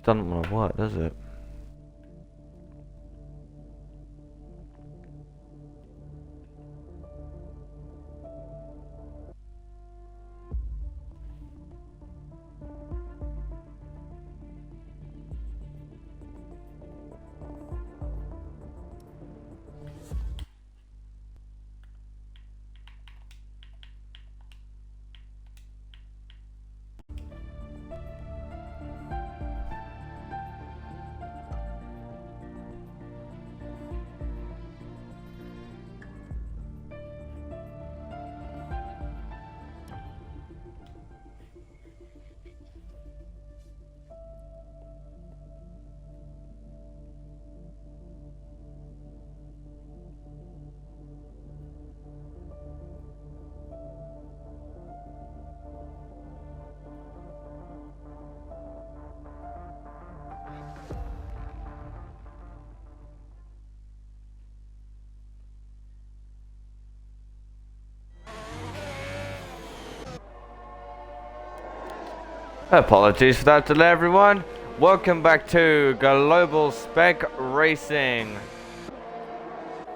Just doesn't want to work, does it? Apologies for that delay, everyone. Welcome back to Global Spec Racing.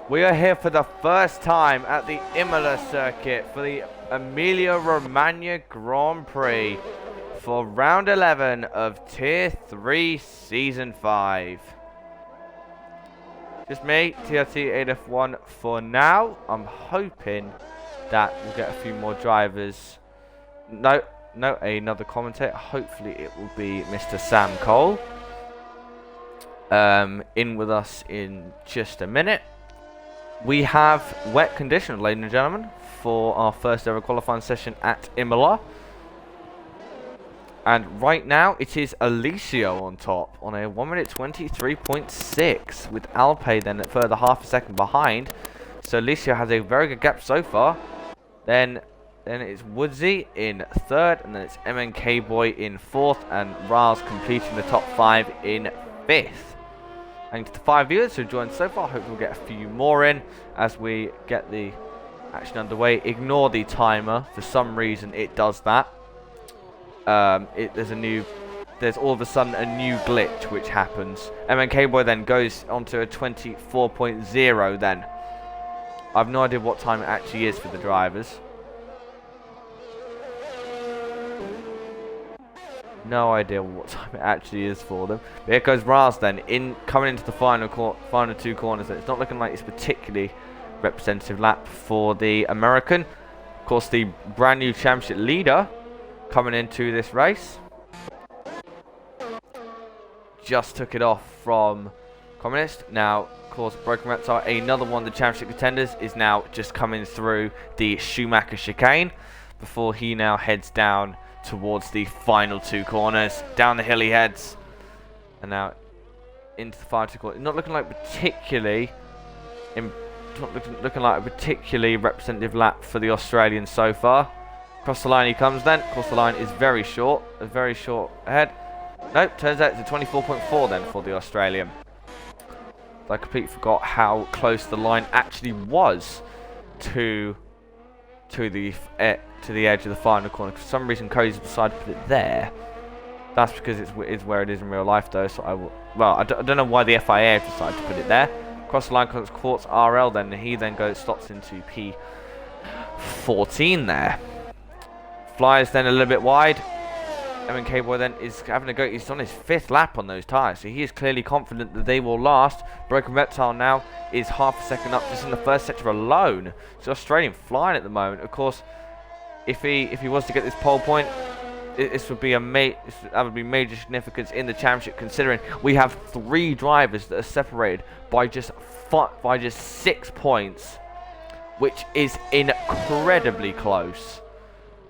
We are here for the first time at the Imola circuit for the Emilia-Romagna Grand Prix for round 11 of Tier 3 Season 5. Just me, TRT 8F1 for now. I'm hoping that we'll get a few more drivers. No, another commentator. Hopefully it will be Mr. Sam Cole. In with us in just a minute. We have wet conditions, ladies and gentlemen, for our first ever qualifying session at Imola. And right now it is Alicio on top on a 1 minute 23.6 with Alpe then a further half a second behind. So Alicio has a very good gap so far. Then it's Woodsy in third, and then it's MNK Boy in fourth, and Rars completing the top 5 in fifth. Thanks to the 5 viewers who joined so far. Hope we'll get a few more in as we get the action underway. Ignore the timer. For some reason, it does that. There's all of a sudden a new glitch which happens. MNK Boy then goes onto a 24.0 then. I've no idea what time it actually is for the drivers. No idea what time it actually is for them. But here goes Raz then, coming into the final two corners. It's not looking like it's particularly representative lap for the American. Of course, the brand new championship leader coming into this race. Just took it off from Communist. Now, of course, Broken Reptile, another one of the championship contenders, is now just coming through the Schumacher chicane before he now heads down towards the final two corners. Down the hill he heads, and now into the final two corners. Not looking like looking like a particularly representative lap for the Australian so far. Across the line he comes then. Of course the line is very short ahead. Nope, turns out it's a 24.4 then for the Australian. I completely forgot how close the line actually was to the edge of the final corner. For some reason Cody's decided to put it there. That's because it's where it is in real life though, so I don't know why the FIA have decided to put it there. Across the line comes Quartz RL then, and he then stops into P14 there. Flies then a little bit wide. MNK Boy then is having a go. He's on his 5th lap on those tyres, so he is clearly confident that they will last. Broken Reptile now is half a second up just in the first sector alone. So Australian flying at the moment. Of course, if he was to get this pole point, this would be that would be major significance in the championship, considering we have 3 drivers that are separated by just 6 points, which is incredibly close.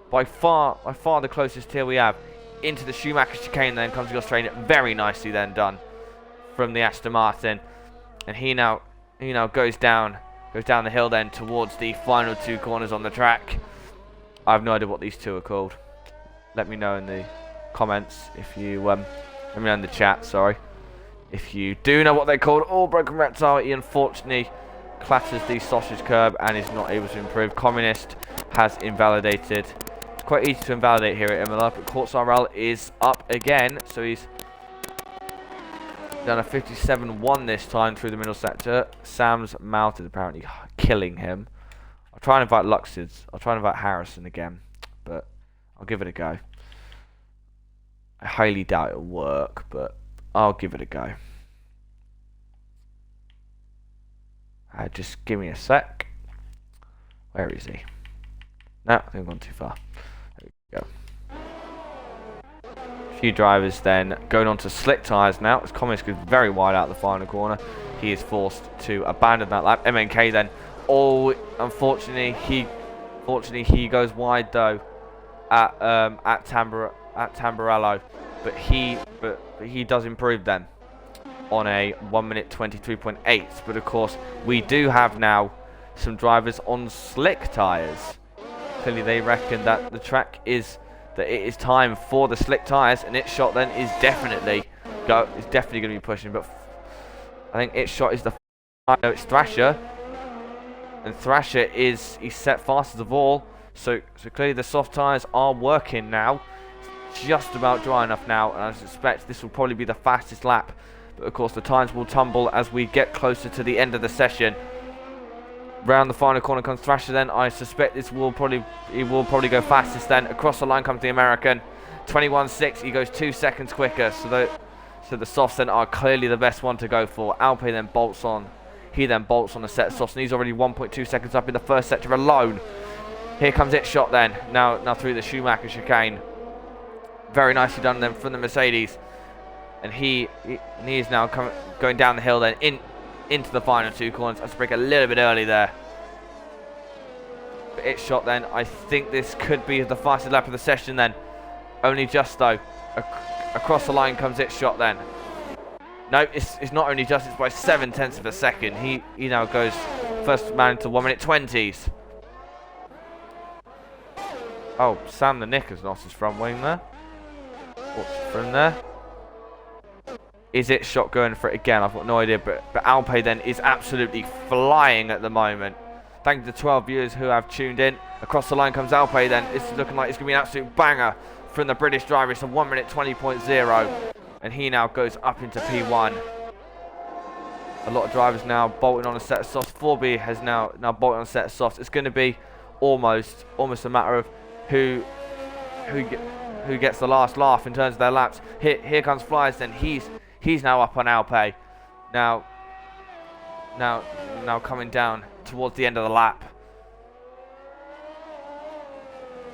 By far the closest tier we have. Into the Schumacher chicane, then comes the Australian. Very nicely then done from the Aston Martin, and he now goes down the hill then towards the final 2 corners on the track. I have no idea what these two are called. Let me know in the comments if you let me know in the chat. Sorry, if you do know what they're called. Oh, Broken Reptile, he unfortunately clatters the sausage curb and is not able to improve. Communist has invalidated. Quite easy to invalidate here at Imola, but Quartz RL is up again, so he's Done a 57-1 this time through the middle sector. Sam's Mount is apparently killing him. I'll try and invite Luxid. I'll try and invite Harrison again, but I'll give it a go. I highly doubt it'll work, but I'll give it a go. Just give me a sec. Where is he? No, I think I've gone too far. There we go. A few drivers then going on to slick tyres now. As Comics goes very wide out of the final corner, he is forced to abandon that lap. MNK then, unfortunately he goes wide though at Tamburello, but he does improve then on a 1 minute 23.8. But of course we do have now some drivers on slick tyres. Clearly they reckon that it is time for the slick tyres, and its shot then is definitely going to be pushing. But I think its shot is it's Thrasher, and Thrasher he's set fastest of all. So clearly the soft tyres are working now. It's just about dry enough now, and I suspect this will probably be the fastest lap. But of course the times will tumble as we get closer to the end of the session. Round the final corner comes Thrasher then. I suspect he will probably go fastest then. Across the line comes the American. 21.6, he goes 2 seconds quicker. So the softs then are clearly the best one to go for. Alpe then bolts on. He then bolts on the set of softs, and he's already 1.2 seconds up in the first sector alone. Here comes its shot then. Now through the Schumacher chicane. Very nicely done then from the Mercedes. And he is now going down the hill then into the final 2 corners. I have to break a little bit early there. But its shot then, I think this could be the fastest lap of the session then. Only just though. Across the line comes its shot then. No, it's not only just, it's by 0.7 of a second. He now goes first man into 1 minute 20s. Oh, Sam the Nick has lost his front wing there. What's from there? Is it shot going for it again? I've got no idea, but Alpe then is absolutely flying at the moment. Thank you to 12 viewers who have tuned in. Across the line comes Alpe then. It's looking like it's going to be an absolute banger from the British driver. It's a 1 minute 20.0, and he now goes up into P1. A lot of drivers now bolting on a set of softs. 4B has now bolted on a set of softs. It's going to be almost a matter of who gets the last laugh in terms of their laps. Here comes Flyers then. He's now up on Alpe. Now coming down towards the end of the lap.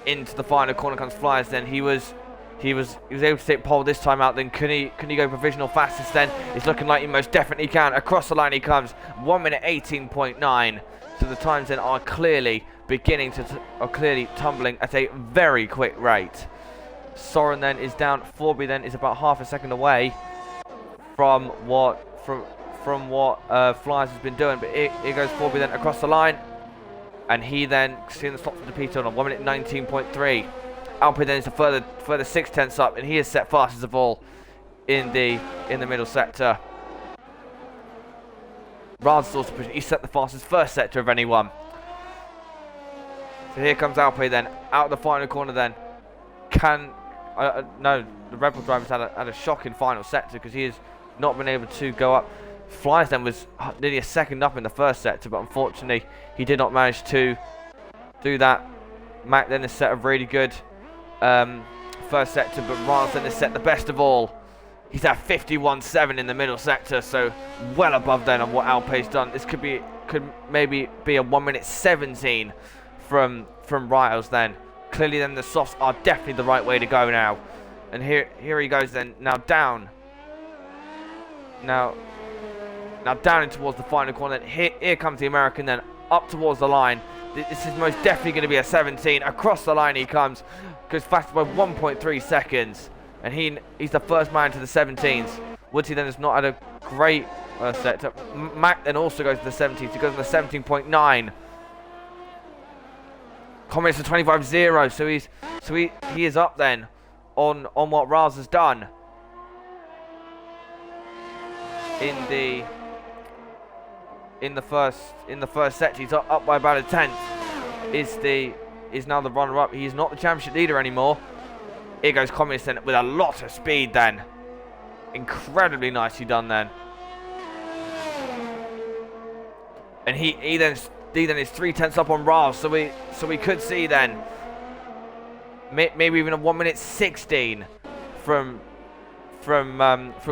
Into the final corner comes Flyers then. He was able to take pole this time out. Then can he go provisional fastest then? It's looking like he most definitely can. Across the line he comes. 1 minute 18.9. So the times then are clearly clearly tumbling at a very quick rate. Soren then is down. 4B then is about half a second away from what Flyers has been doing, but here goes 4B then across the line, and he then seeing the stop from the P2 on 1 minute 19.3. Alpe then is a further 0.6 up, and he is set fastest of all in the middle sector. Raz is also pushing. He set the fastest first sector of anyone. So here comes Alpe then out of the final corner then. No, the Red Bull driver's had a shocking final sector because he has not been able to go up. Flyers then was nearly a second up in the first sector, but unfortunately he did not manage to do that. Mac then has set a really good first sector, but Raz then has set the best of all. He's at 51.7 in the middle sector, so well above then on what Alpe's done. This could maybe be a 1 minute 17 from Riles then. Clearly then the softs are definitely the right way to go now. And here he goes then, now down. Now down in towards the final corner. Here comes the American then, up towards the line. This is most definitely going to be a 17. Across the line he comes. Goes faster by 1.3 seconds. And he's the first man to the 17s. Woodsy then has not had a great sector. Mac then also goes to the 17s. He goes to the 17.9. Comments to 25.0. So he is up then on what Raz has done. In the first set, he's up by about a tenth. Is now the runner-up. He's not the championship leader anymore. Here goes Communist then with a lot of speed then. Incredibly nicely done then. And he then is 3/10 up on Riles, so we could see then maybe even a 1 minute 16 from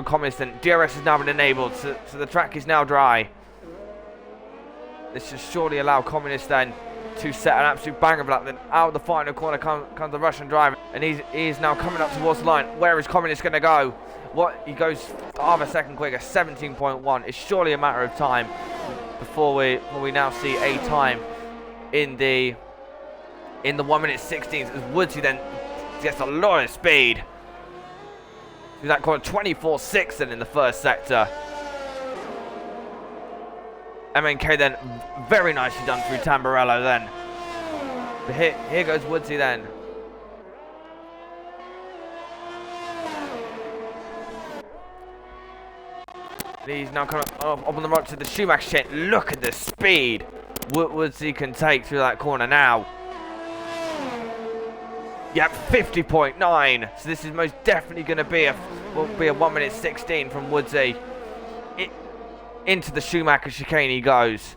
Communist. And DRS has now been enabled, so the track is now dry. This should surely allow Communist then to set an absolute banger of lap. Then out of the final corner comes the Russian driver, and he's now coming up towards the line. Where is Communist going to go? He goes half a second quicker, 17.1. It's surely a matter of time before we now see a time in the 1 minute 16s, as Woodsy then gets a lot of speed through that corner. 24.6 then in the first sector. MNK then very nicely done through Tamburello then. But here goes Woodsy then. He's now coming up on the right to the Schumacher chain. Look at the speed Woodsy can take through that corner now. Yep, 50.9. So this is most definitely going to be a 1 minute 16 from Woodsy. Into the Schumacher chicane he goes.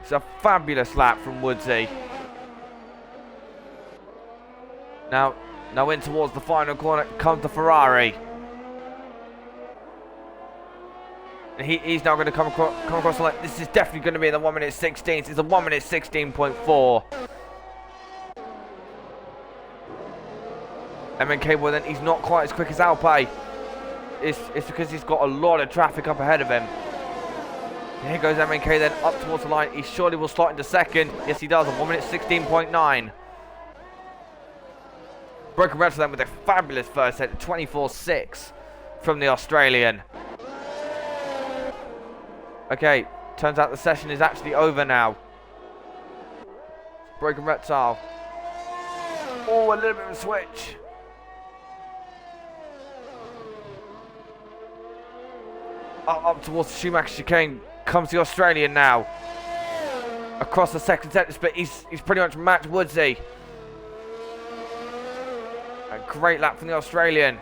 It's a fabulous lap from Woodsy. Now in towards the final corner comes the Ferrari. And he's now going to come across the line. This is definitely going to be in the 1 minute 16. It's a 1 minute 16.4. MNK, well then he's not quite as quick as Alpay. It's because he's got a lot of traffic up ahead of him. Here goes MNK then up towards the line. He surely will slot into second. Yes, he does. A 1 minute 16.9. Broken Retro then with a fabulous first set. 24.6 from the Australian. Okay, turns out the session is actually over now. Broken Reptile. Oh, a little bit of a switch. Up towards the Schumacher chicane comes the Australian now. Across the second sector split, he's pretty much matched Woodsy. A great lap from the Australian.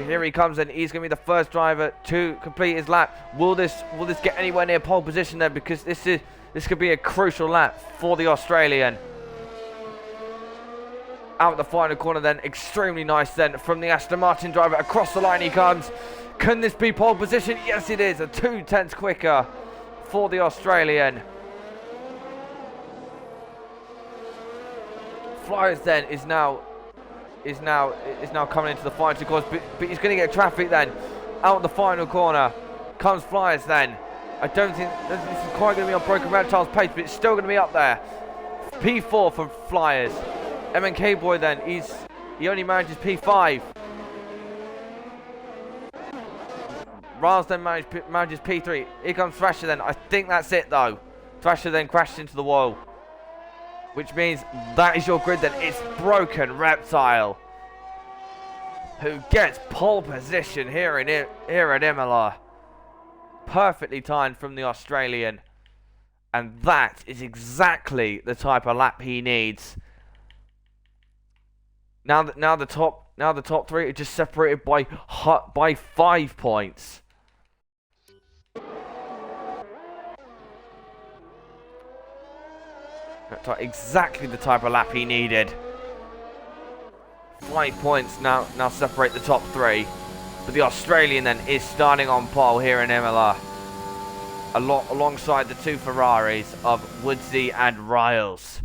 Here he comes, and he's going to be the first driver to complete his lap. Will this get anywhere near pole position then? Because this could be a crucial lap for the Australian. Out the final corner then, extremely nice then from the Aston Martin driver. Across the line he comes. Can this be pole position? Yes, it is. A 2/10 quicker for the Australian. Flyers then is now coming into the final course, but he's going to get traffic then. Out the final corner comes Flyers then. I don't think this is quite going to be on Broken Reptile's pace, but it's still going to be up there. P4 for Flyers. MNK boy then, he only manages P5. Riles then manages P3. Here comes Thrasher then. I think that's it though. Thrasher then crashes into the wall, which means that is your grid then. It's Broken Reptile who gets pole position here at Imola. Perfectly timed from the Australian, and that is exactly the type of lap he needs. Now the top three are just separated by 5 points. That's exactly the type of lap he needed. 5 points now separate the top three. But the Australian then is starting on pole here in Imola, alongside the two Ferraris of Woodsy and Riles.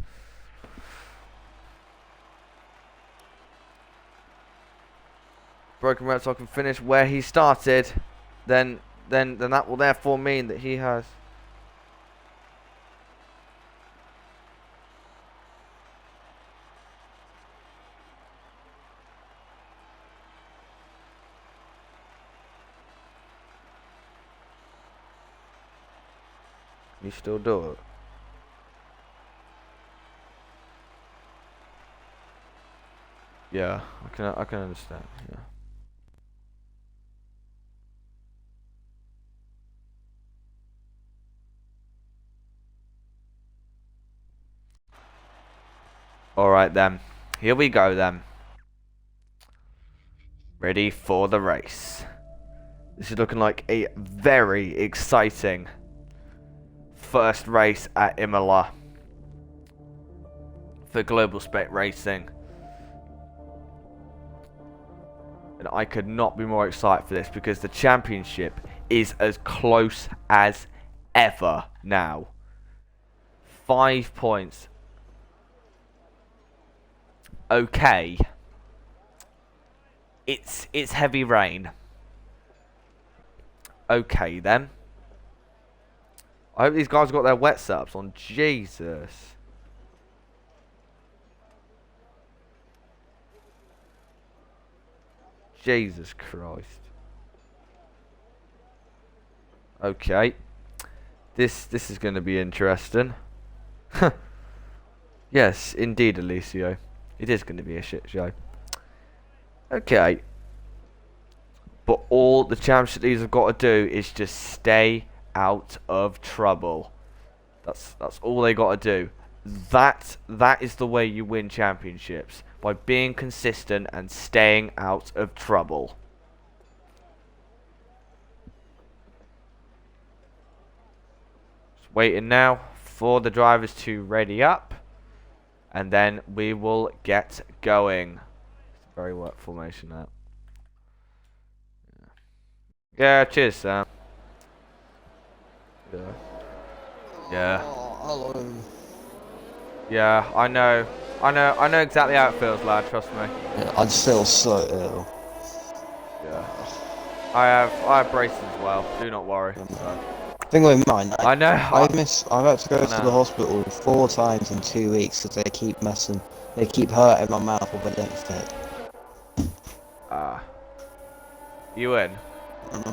Broken Reptile can finish where he started, then that will therefore mean that he has. You still do it? Yeah, I can understand. Yeah. All right then. Here we go then. ready for the race. This is looking like a very exciting first race at Imola for Global Spec Racing. And I could not be more excited for this because the championship is as close as ever now. 5 points. Okay. It's heavy rain. Okay then. I hope these guys got their wet setups on. Jesus. Jesus Christ. Okay. This is going to be interesting. Yes, indeed, Alicio. It is going to be a shit show. Okay. But all the championship leaders have got to do is just stay out of trouble. That's all they got to do. That is the way you win championships, by being consistent and staying out of trouble. Just waiting now for the drivers to ready up, and then we will get going. It's a very work formation that. Yeah, cheers, Sam. Yeah. Yeah. Oh, hello. Yeah, I know exactly how it feels, lad, trust me. Yeah, I just feel so ill. Yeah. I have braces as well, do not worry. So. Thing with mine, I know. I've had to go to the hospital 4 times in 2 weeks because they keep hurting my mouth but they don't fit. You in? Mm-hmm.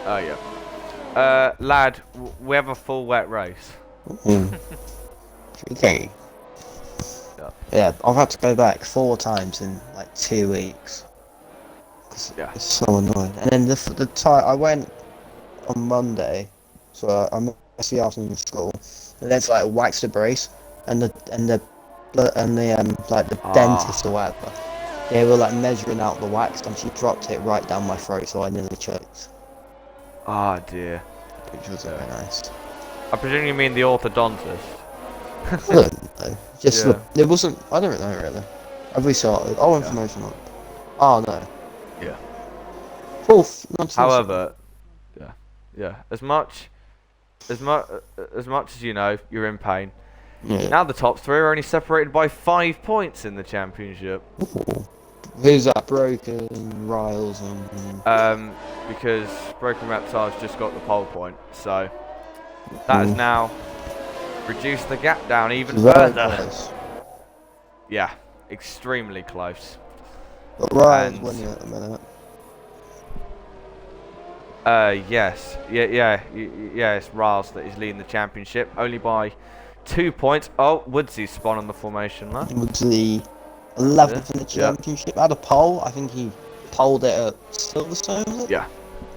Oh yeah. Lad, we have a full wet race. Okay. Yeah, I've had to go back 4 times in like 2 weeks. Yeah. It's so annoying. And then the time I went on Monday, so I missed the afternoon school, and then to like wax the brace, and the dentist or whatever, they were like measuring out the wax, and she dropped it right down my throat, so I nearly choked. Oh dear. Which was very nice. I presume you mean the orthodontist. I don't know. Just yeah. it wasn't. I don't know really. I've restarted. Oh, information on. Oh no. Yeah. However, yeah. As much as you know, you're in pain. yeah. Now the top 3 are only separated by 5 points in the championship. Ooh. Who's that? Broken, Riles, and because Broken Reptile's just got the pole point, so that has now reduced the gap down even further. Close. Yeah, extremely close. But Riles winning at the minute. Yes, yeah. It's Riles that is leading the championship, only by 2 points. Oh, Woodsy's spun on the formation there. Woodsy 11th in the championship. Had a pole. I think he poled it at Silverstone, was it? Yeah.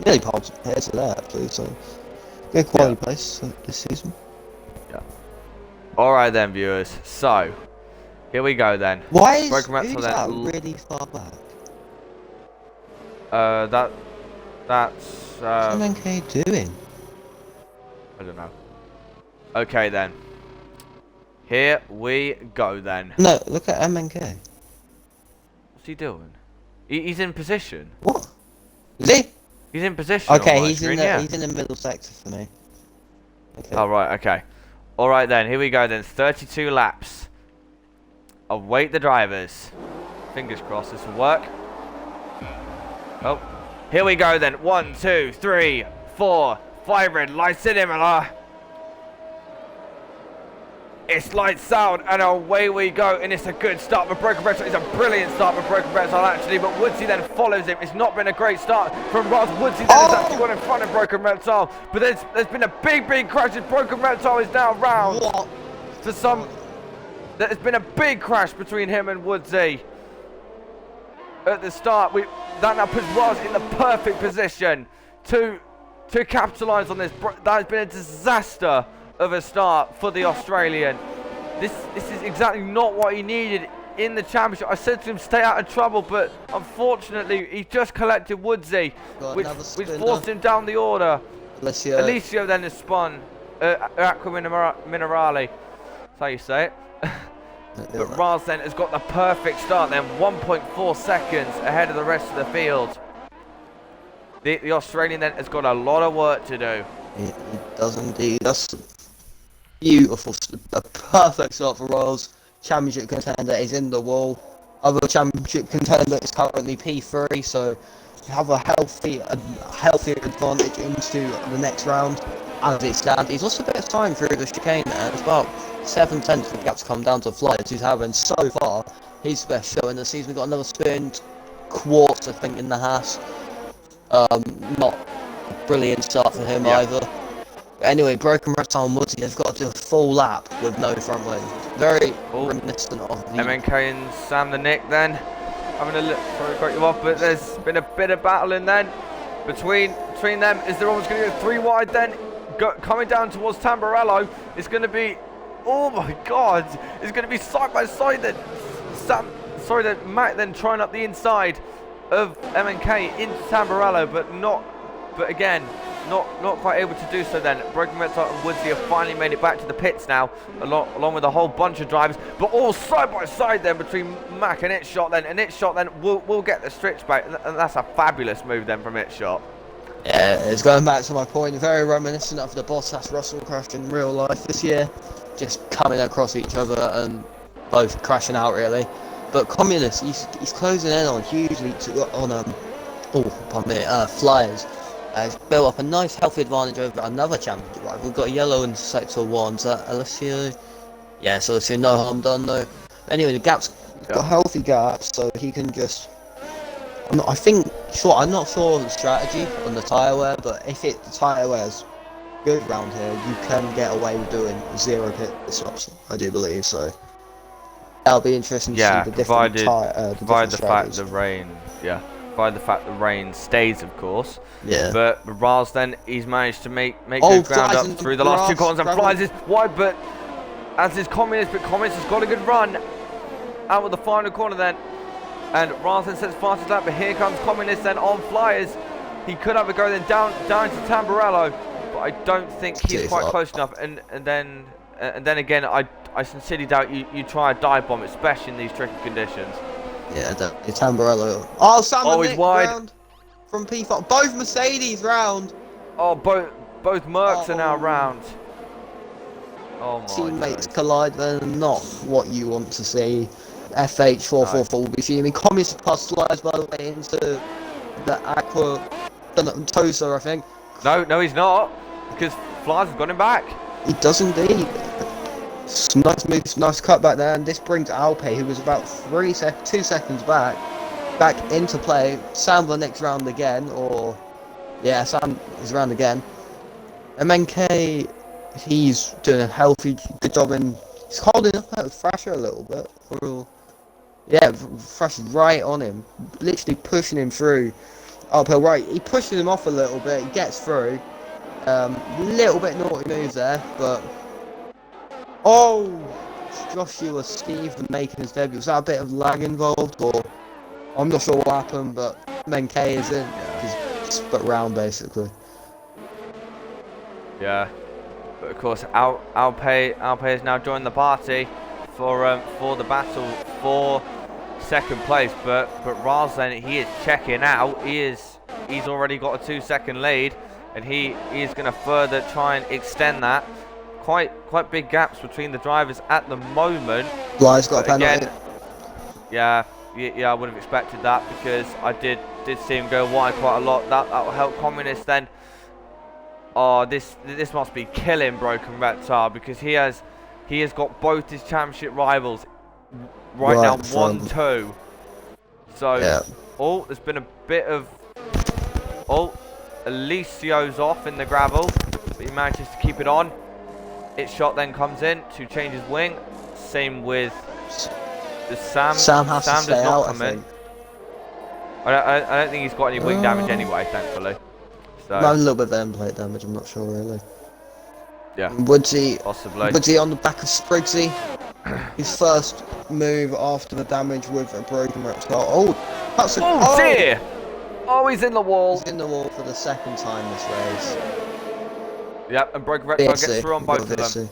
Nearly poled here to there, actually, so good quality place this season. Yeah. Alright then, viewers. So, here we go then. Why is that really far back? That's What's MNK doing? I don't know. Okay then. Here we go then. No, look at MNK. What's he doing? He's in position. What? Is he? He's in position. Okay, he's in the middle sector for me. Okay. Oh right, okay. Alright then, here we go then. 32 laps. Await the drivers. Fingers crossed this will work. Oh. Here we go then. 1, 2, 3, 4, 5 red lights in Imola. It's lights out and away we go, and it's a good start for Broken Reptile. It's a brilliant start for Broken Reptile actually, but Woodsy then follows him. It's not been a great start from Ross. Woodsy then has actually gone in front of Broken Reptile, but there's been a big crash as Broken Reptile is now round. For some, there's been a big crash between him and Woodsy at the start. That now puts Ross in the perfect position to capitalise on this. That has been a disaster of a start for the Australian. This is exactly not what he needed in the championship. I said to him, stay out of trouble, but unfortunately, he just collected Woodsy, which forced him down the order. Alessio then has spun Aqua Minerale. That's how you say it. But Raz then has got the perfect start then, 1.4 seconds ahead of the rest of the field. The Australian then has got a lot of work to do. He does indeed. That's beautiful. A perfect start for Raz. Championship contender is in the wall. Other championship contender is currently P3, so you have a healthy advantage into the next round. As it stands, he's lost a bit of time through the chicane there. It's about 7/10 of the gap's come down to Flyers, who's having so far his best show in the season. We've got another spin, quartz I think in the Haas. Not a brilliant start for him either. But anyway, Broken Reptile and Woodsy have got to do a full lap with no front wing. Very reminiscent of the MNK and Sam the Nick then having a look. Sorry, I got you off, but there's been a bit of battling then between them. Is there almost going to go 3 wide then? Coming down towards Tamburello. It's going to be, oh my God, it's going to be side by side then. Matt then trying up the inside of MNK into Tamburello, but again, not quite able to do so then. Broken Reptile and Woodsy have finally made it back to the pits now, along with a whole bunch of drivers, but all side by side then between Mac and Itshot then, and Itshot then will get the stretch back, and that's a fabulous move then from Itshot. Yeah, it's going back to my point, very reminiscent of the Bottas Russell crash in real life this year, just coming across each other and both crashing out really. But Communist, he's closing in on hugely Flyers. He's built up a nice healthy advantage over another championship rival. We've got a yellow in sector 1, is that Alessio? Yeah, so it's no harm done though. Anyway, the gap's got a healthy gap, so he can just... I'm not sure of the strategy on the tyre wear, but if the tyre wear is good around here, you can get away with doing 0 pit stops, I do believe, so that'll be interesting to see the different provided the fact the rain stays, of course. Yeah. But Raz then, he's managed to make good ground up through the last 2 corners, and Flies is wide, but as is Communist, but Communist has got a good run out with the final corner then. And Raz then sets fastest lap, but here comes Communist then on Flyers. He could have a go then down to Tamburello, but I don't think he's quite close enough. And then again, I sincerely doubt you try a dive bomb, especially in these tricky conditions. Yeah, it's Tamburello. Oh, Sam he's wide round from P4. Both Mercedes round. Oh, both Mercs are now round. Oh my teammates collide, then not what you want to see. FH444 will be fuming. Communist pass slides by the way into the Aqua Tosa, I think. No, he's not, because Flyers have got him back. He does indeed. Nice move, nice cut back there, and this brings Alpe, who was about 2 seconds back into play. Sam the next round again, Sam is round again. MNK, he's doing a good job in. He's holding up at Thrasher a little bit. Yeah, Thrasher's right on him, literally pushing him through. Uphill right, he pushes him off a little bit. He gets through. Little bit naughty moves there, but. Oh, Joshua Steve making his debut. Was that a bit of lag involved, or I'm not sure what happened, but MNK is in. He's split round basically. Yeah, but of course Alpe has now joined the party for the battle for second place. But Raz then, he is checking out. He's already got a 2-second lead, and he is going to further try and extend that. Quite big gaps between the drivers at the moment. Bly's got a penalty. Yeah, I would have expected that, because I did see him go wide quite a lot. That will help Communist then. Oh, this must be killing Broken Reptile, because he has got both his championship rivals right now 1-2. So yeah. Oh, there's been a bit of Alessio's off in the gravel, but he manages to keep it on. Itshot then comes in to change his wing. Same with the Sam. Sam does not come in. I don't think he's got any wing damage anyway, thankfully. So a little bit of end plate damage, I'm not sure really. Yeah. Woodsy, possibly. Woodsy on the back of Sprigsy. His first move after the damage with a broken reptile. Oh, that's a Oh dear! Oh, he's in the wall. He's in the wall for the second time this race. Yep, and broken reptile gets Obviously, through on both of them. obviously.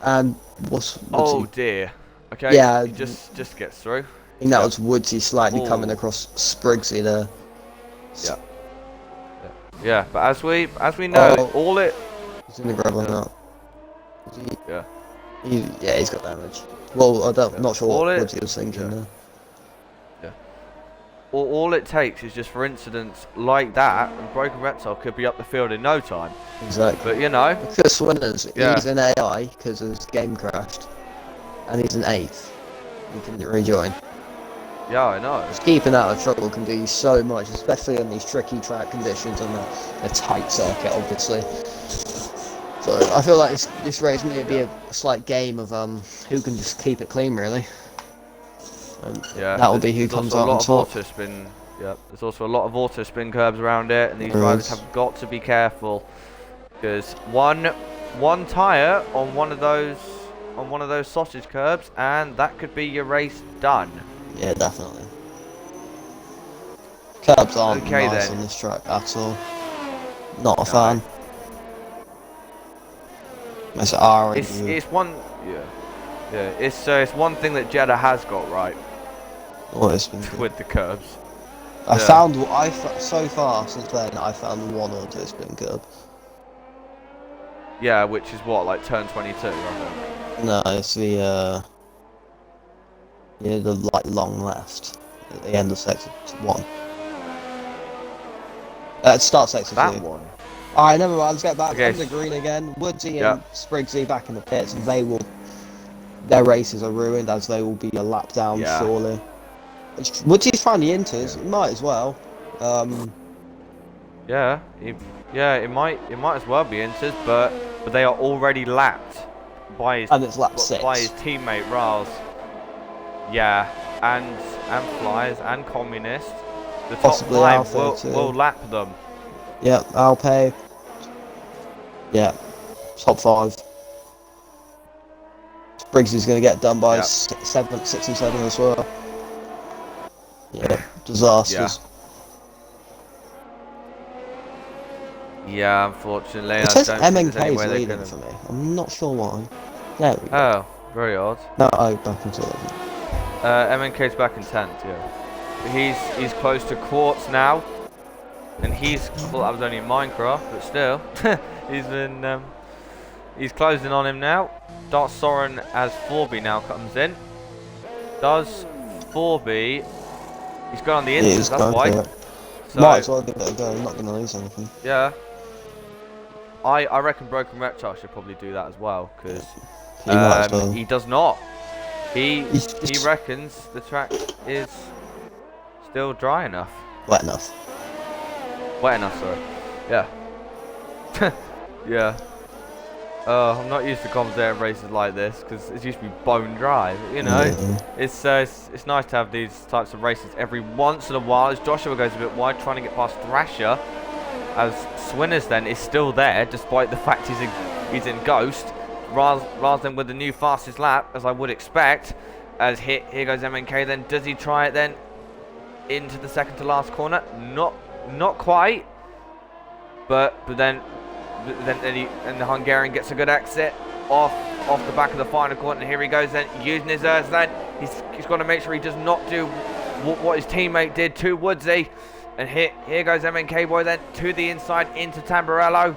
And what's Oh Woodsy? dear. Okay. Yeah, He just gets through. I think that Yep. was Woodsy slightly coming Ooh. across Spriggsy there. Yeah. Yeah, but as we know, Oh. all it. He's in the gravel Yeah. now. Yeah. Yeah, he's got damage. Well, Yeah. not sure All what it- Woodsy was thinking there. All it takes is just for incidents like that, and broken reptile could be up the field in no time. Exactly. But you know, Chris Winners, Yeah. he's in AI because his game crashed. And he's an 8th. He can rejoin. yeah, I know. Just keeping out of trouble can do so much, especially in these tricky track conditions and a tight circuit, obviously. So I feel like this race may be a slight game of who can just keep it clean, really. And Yeah, that'll be who there's comes also out a on lot of top. auto spin. Yeah, there's also a lot of auto spin curbs around it, and these There drivers is. have got to be careful because one tire on one of those sausage curbs, and that could be your race done. Yeah, definitely. Curbs aren't Okay, nice then. on this track at all. Not a No. fan. It's R. It's one it's one thing that Jeddah has got right Oh, it's been good. with the curbs. I Yeah. found so far since then I found one auto spin curb. Yeah, which is what, like turn 22, I think. No, it's the like long left at the end of sector 1. Start sector 2. That one. Alright, never mind, let's get back Okay. on the green again. Woodsy Yeah. and Spriggsy back in the pits. Their races are ruined as they will be a lap down Yeah. surely. Woodsy's finally enters, he might as well. Yeah, it might as well be entered, but they are already lapped by his And it's lap 6. by his teammate Raz. Yeah, and Flyers and Communist. The top Possibly 5 Alpha too. will lap them. Yep, Alpay. Yeah, top 5. Spriggsy's going to get done by Yep. 6 and 7 as well. Yeah, disasters. Yeah, unfortunately, It I says don't think there's MNK's any way they're leading gonna. for me. I'm not sure why. There we go. Oh, very odd. No, back into 11. MNK's back in 10th, yeah. He's close to Quartz now, and well, that was only in Minecraft, but still, he's closing on him now. Dart Soren as 4B now comes in. Does 4B? He's gone on the inside. That's why. So, Might as well give it a go. I'm not going to lose anything. yeah. I reckon Broken Reptile should probably do that as well, because He might as well. he does not. He He's reckons the track is still dry enough. wet enough. Wet enough, sorry. Yeah. Yeah. I'm not used to commentating races like this because it's used to be bone dry. But, you know, Yeah. it's nice to have these types of races every once in a while. As Joshua goes a bit wide, trying to get past Thrasher, as Swinners then is still there despite the fact he's in Ghost, rather than with the new fastest lap, as I would expect. As here goes MNK. Then does he try it then into the second to last corner? Not quite. But then the Hungarian gets a good exit off the back of the final corner, and here he goes then using his earth. Then he's got to make sure he does not do what his teammate did to Woodsy. And here goes MNK boy then to the inside into Tamburello,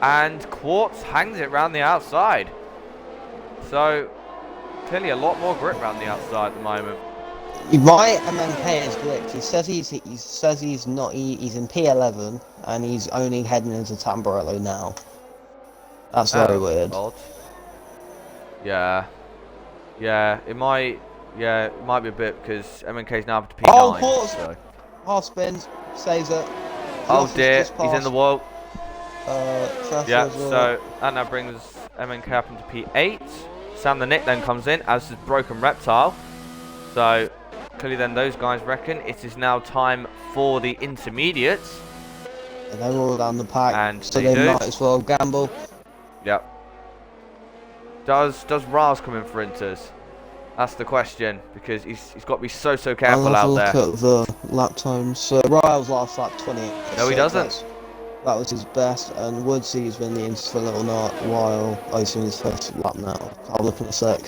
and Quartz hangs it round the outside. So clearly a lot more grip round the outside at the moment. My MNK is glitched. He says he's not. He's in P11 and he's only heading into Tamburello now. That's very weird. Odd. Yeah, it might be a bit because MNK's now up to P9. Oh, Quartz! So. Half spins, saves it. Oh Josh dear, has just he's in the passed, wall. Trevor Yeah, as well. so that now brings MNK up into P8. Sam the Nick then comes in, as is Broken Reptile. So clearly then those guys reckon it is now time for the intermediates. And they're all down the pack, And so they they do. might as well gamble. Yep. Does Raz come in for Inters? That's the question, because he's got to be so I'll careful have a out look there. at the lap times. So Ryle's last lap 28. No, he doesn't. That was his best, and Woodsy's been the Inters for a little while. Oh, he's in his first lap now. I'll look in a sec.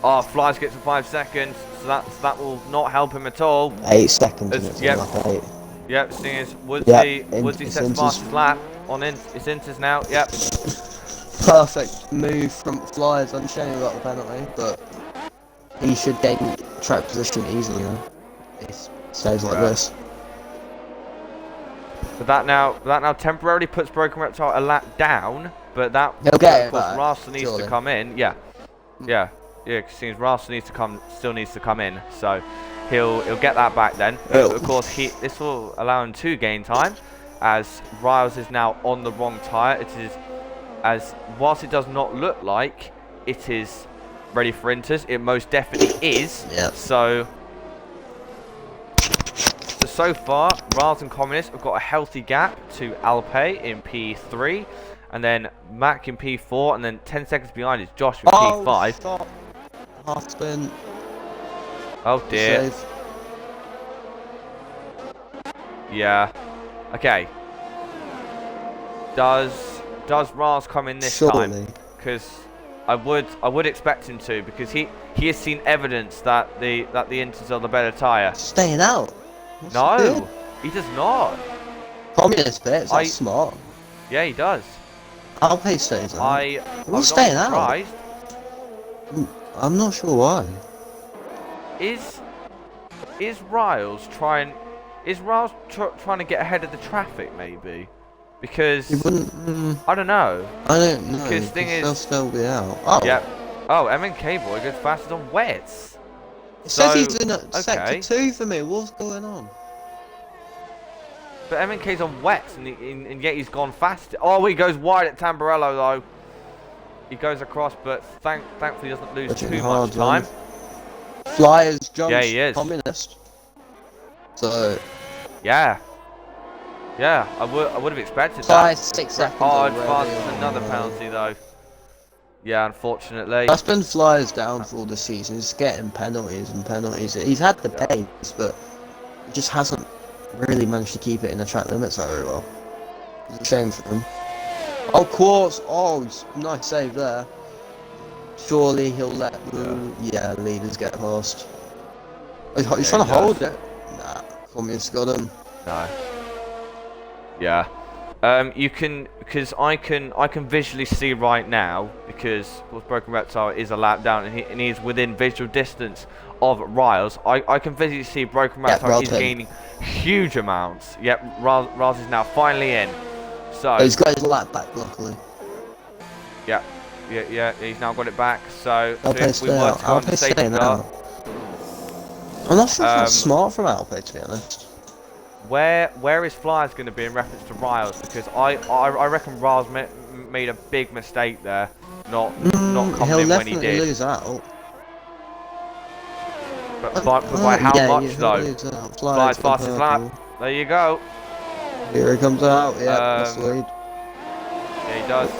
Oh, Flies gets to 5 seconds, so that will not help him at all. 8 seconds, As, and it's yep. lap 8. Yep, seeing as Yep, Woodsy it's sets Inters. fastest lap on it's Inters now. Yep. Perfect move from Flyers. I'm shame about the penalty, but he should gain track position easily now. It stays like this. But that now temporarily puts Broken Reptile a lap down, but that He'll get of course Rasta needs surely. to come in. Yeah. Because seems Rasta still needs to come in, so he'll get that back then. Of course this will allow him to gain time, as Riles is now on the wrong tyre. It is, as whilst it does not look like it is ready for Inters, it most definitely is. Yep. So far, Riles and Communist have got a healthy gap to Alpe in P3, and then Mac in P4, and then 10 seconds behind is Josh with P5. Stop. Half spin. Oh dear. Save. Yeah. Okay. Does Riles come in this time? Because I would expect him to, because he has seen evidence that the Inters are the better tyre. Staying out. What's No, he does not. Communist bits, that's smart. Yeah, he does. Alpe stays out. I'm staying not out. surprised. I'm not sure why. Is Riles trying to get ahead of the traffic, maybe? Because He wouldn't. I don't know. I don't know. Because thing is, they'll still be out. Oh. Yep. Oh, MNK boy goes faster than wets. It So, says he's in sector okay. 2 for me. What's going on? But MNK's on wets, and yet he's gone fast. Oh, he goes wide at Tamburello though. He goes across, but thankfully doesn't lose too much time. Flyers jumps. Yeah, he is. Communist. So. Yeah. Yeah, I would have expected Flyers that. 6 seconds. Oh, already. advances another penalty though. Yeah, unfortunately. That's been Flyers' downfall this season. He's getting penalties and penalties. He's had the pace, but he just hasn't really managed to keep it in the track limits very well. It's a shame for him. Oh, Quartz! Oh, nice save there. Surely he'll let the leaders get past. He's trying to hold it. Nah, Communist got him. No. Yeah. You can, because I can visually see right now, because of course Broken Reptile is a lap down and he's within visual distance of Riles. I can visually see Broken Reptile is gaining huge amounts. Yep, Riles is now finally in. So he's got his lap back, luckily. Yeah, he's now got it back. So Alpe's if we were to go on the safety car, I'm not sure if that's smart from Alpe, to be honest. Where is Flyers going to be in reference to Riles? Because I reckon Riles made a big mistake there, not coming in when he did. He'll definitely lose out. But by how much though? Flyers fastest lap. There you go. Here he comes out. Yeah, that's the lead. Yeah, he does.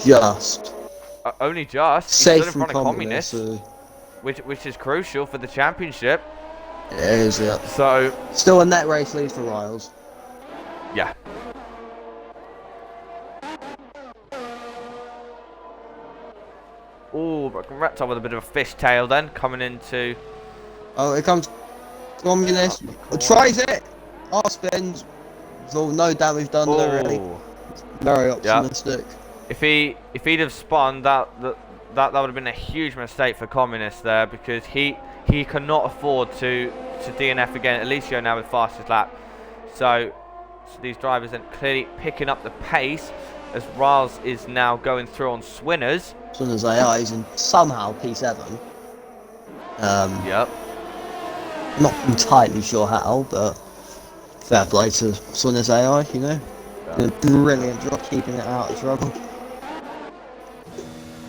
Just. Only just. He's Safe still in front of Communist, so. which is crucial for the championship. It is, yeah. So still a net race lead for Riles. Yeah. Oh, Reptile with a bit of a fishtail then coming into. Oh, here comes Communist. Tries it. Oh, spins. So no damage done there really. Very optimistic. If he'd have spun, that would have been a huge mistake for Communist there, because he cannot afford to DNF again. Alicio now with fastest lap. So these drivers then clearly picking up the pace as Riles is now going through on Swinners. Swinners AI is in somehow P7. Yep. Not entirely sure how, but fair play to Swinners AI, you know. Did a brilliant job keeping it out of trouble.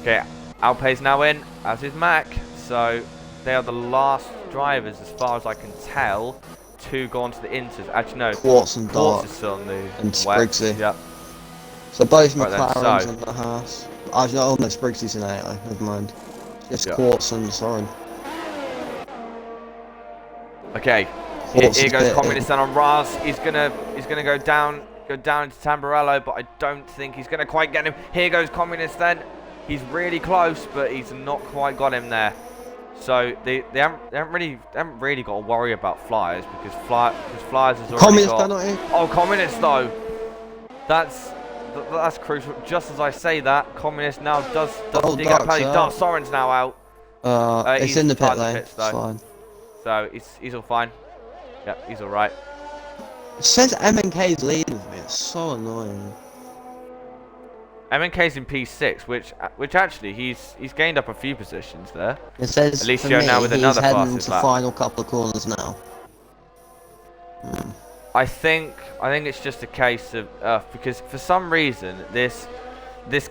Okay, Alpe's now in, as is Mac. So they are the last drivers, as far as I can tell, to go on to the Inters. Actually, no. Quartz and Dart is on the and wet. Spriggsy. Yep. So both Right then, McLarens so- and the Haas. I almost Briggs in 8, never mind. Just Yeah. Quartz and Soren. Okay, Quartz here is goes bit- Communist then on Raz. He's gonna go down into Tamburello, but I don't think he's gonna quite get him. Here goes Communist then. He's really close, but he's not quite got him there. So they haven't really got to worry about Flyers because Flyers has already Communist got. penalty. Oh, Communist though. That's crucial. Just as I say that, Communist now does Oh, dig up Dark's penalty. out. Dark Soren's now out. It's He's in the pit tied lane. pits, It's though. fine. So he's all fine. Yep, he's all right. It says MNK's leading me. It's so annoying. MNK's in P6, which actually he's gained up a few positions there. It says Alicia for me, now with he's another heading fastest to lap. final couple of corners now. I think it's just a case of because for some reason this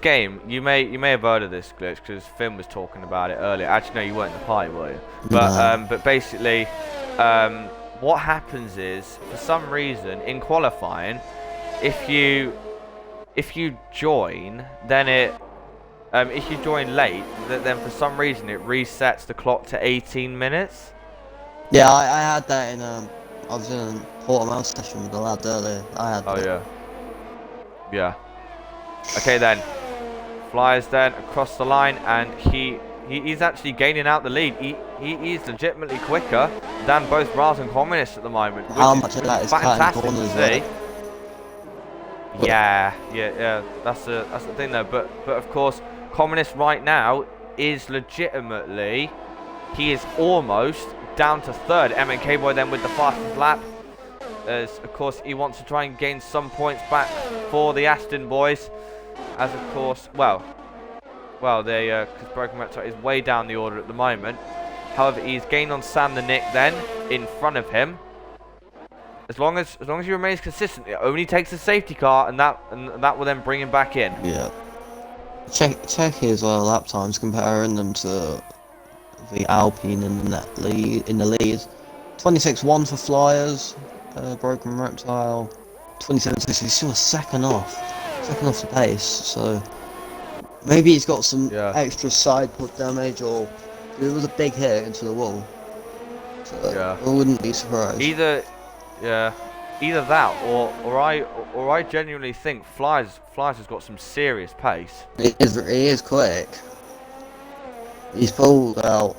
game you may have heard of this glitch because Finn was talking about it earlier. Actually, no, you weren't in the party, were you? But No. but basically, what happens is for some reason in qualifying, if you join, then if you join late, then for some reason it resets the clock to 18 minutes. Yeah, I had that in I was in a Portimao session with the lad earlier. I had Oh that. yeah. Okay then. Flyers then across the line, and he's actually gaining out the lead. He's legitimately quicker than both Raz and Communist at the moment. How which much of that is cutting fantastic corners? to see. Yeah. That's the thing though. But of course, Communist right now is legitimately, he is almost down to third. MNK Boy then with the fastest lap, as of course he wants to try and gain some points back for the Aston boys. As of course, well, because Broken Reptile is way down the order at the moment. However, he's gained on Sam the Nick then in front of him. As long as he remains consistent, it only takes a safety car, and that will then bring him back in. Yeah. Check here as well, lap times, comparing them to the Alpine in the lead. 26.1 for Flyers, Broken Reptile. 27.6, he's still a second off the pace. So maybe he's got some extra side put damage, or it was a big hit into the wall. So I wouldn't be surprised. Either that, or I genuinely think Flyers has got some serious pace. He is quick. He's pulled out.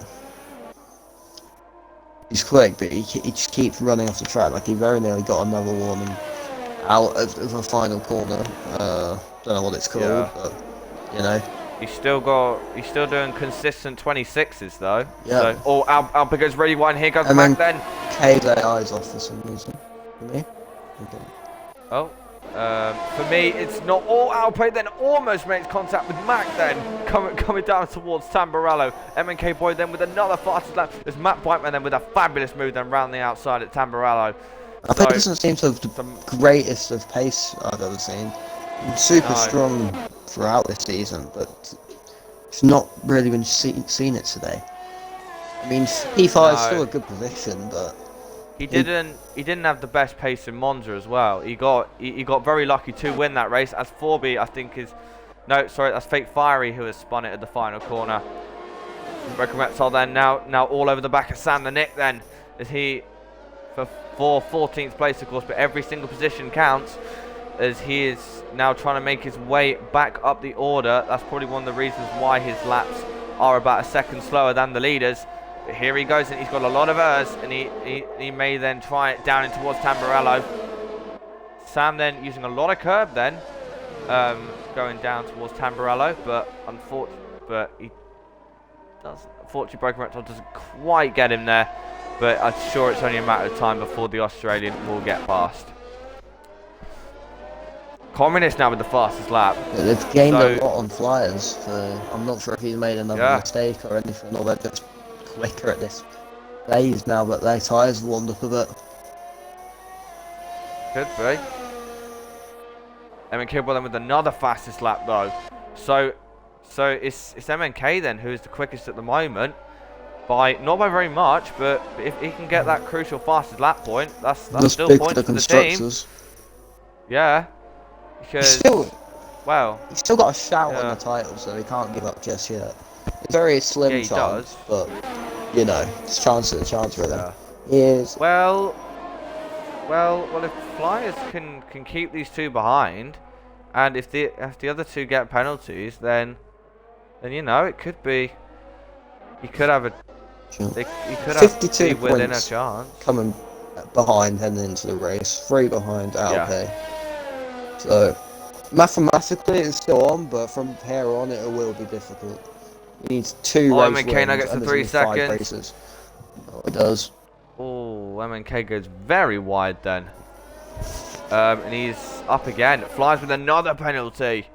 He's quick, but he just keeps running off the track. Like he very nearly got another warning out of a final corner. Don't know what it's called, but you know. He's still doing consistent 26s though. Yeah. So, oh, Alpa goes really wide. Here goes And Mac then. K's eyes off for some reason. For me. Okay. Oh, for me it's not. Oh, Alpa then almost makes contact with Mac then coming down towards Tamburello. MNK Boy then with another fastest lap. There's Matt Whiteman then with a fabulous move then round the outside at Tamburello. I think doesn't seem to have the greatest of pace I've ever seen. Super strong throughout this season, but it's not really been seen it today. I mean, P5 is still a good position, but he didn't have the best pace in Monza as well. He got very lucky to win that race. As Forby, I think that's Fake Fiery who has spun it at the final corner. Broken Reptile then now all over the back of Sam the Nick then, as he for 14th place of course, but every single position counts, as he is now trying to make his way back up the order. That's probably one of the reasons why his laps are about a second slower than the leaders. But here he goes, and he's got a lot of errors, and he may then try it down in towards Tamburello. Sam then using a lot of curb then, going down towards Tamburello, but unfortunately Broken Reptile doesn't quite get him there. But I'm sure it's only a matter of time before the Australian will get past. Communist now with the fastest lap. Yeah, they've gained a lot on Flyers. I'm not sure if he's made another mistake or anything, or they're just quicker at this phase now that their tyres warmed up a bit. Could be. MNK then with another fastest lap though. So it's MNK then who is the quickest at the moment. Not by very much, but if he can get that crucial fastest lap point, that's still big points for for the team. Yeah. Because Well, He's still got a shout yeah. on the title, so he can't give up just yet. It's a very slim Yeah, he chance, does. but you know, it's chance really. Yeah. He is. Well, if Flyers can keep these two behind, and if the other two get penalties, then you know it could be. He could have a. He could have 52 be within a points chance. coming behind heading into the race, 3 behind Alpe. Yeah. So mathematically it's still on, but from here on it will be difficult. He needs 2 Oh, race MNK now wins gets and the there's 3 only 5 seconds. races. Oh, it does. Oh, MNK goes very wide then. And he's up again. Flies with another penalty.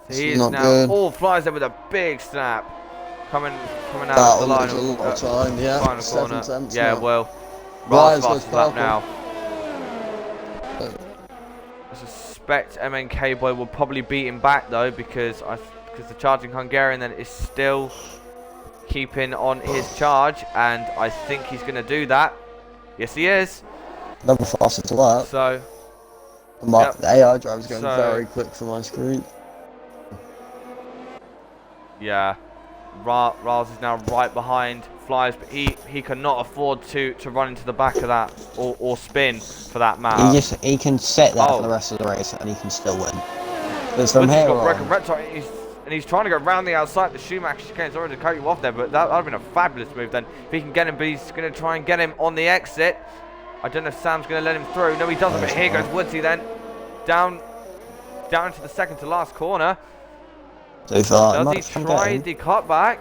So he is not now. good. Oh, flies there with a big snap. Coming out That of the one line. was a lot of time, yeah. Final 7 corner. tenths Yeah, now. well. Ryer's Ryan's fastest lap purple. now. I suspect MNK boy will probably beat him back though, because the charging Hungarian then is still keeping on his charge, and I think he's going to do that. Yes, he is. Another fastest lap. So, The AI driver's going So- very quick for my screen. yeah, Riles is now right behind Flyers, but he cannot afford to run into the back of that or spin for that matter. He can set that Oh. for the rest of the race and he can still win. Because from Woods has here got broken on, red tire, and he's trying to go round the outside. The Schumacher chicane's already cut you off there, but that would have been a fabulous move then. If he can get him, but he's going to try and get him on the exit. I don't know if Sam's going to let him through. No, he doesn't, but here goes Woodsy then. Down to the second to last corner. so far, Does he try the cutback?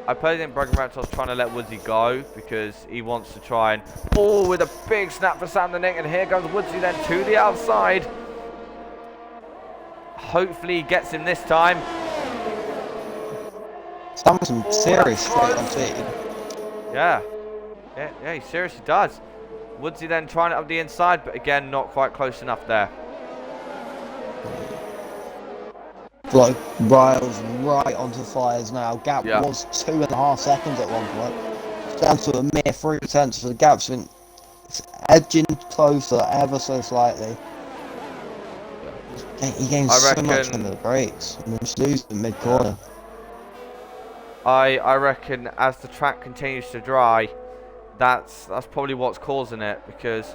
I personally think Broken Reptile's trying to let Woodsy go because he wants to try and... Oh, with a big snap for Sam the Nick, and here goes Woodsy then to the outside. Hopefully he gets him this time. Sam's some serious straight on speed. Yeah, he seriously does. Woodsy then trying it up the inside, but again, not quite close enough there. Like, Riles right onto Flyers now. Gap Yeah. was 2.5 seconds at one point. It's down to a mere 3 tenths, so the gap's been edging closer ever so slightly. He gains so much reckon- under the brakes and then just losing mid-corner. I reckon as the track continues to dry, that's probably what's causing it, because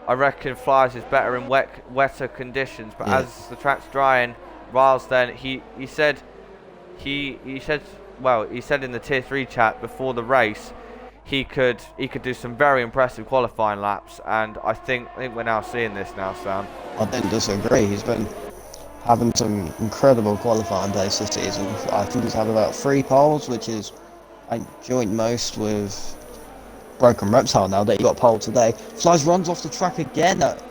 I reckon Flyers is better in wetter conditions, but Yeah. as the track's drying, Riles then he said in the tier 3 chat before the race he could do some very impressive qualifying laps, and I think we're now seeing this now, Sam. I don't disagree. He's been having some incredible qualifying days this season. I think he's had about 3 poles, which is joint most with Broken Reptile now that he got pole today. Flies runs off the track again at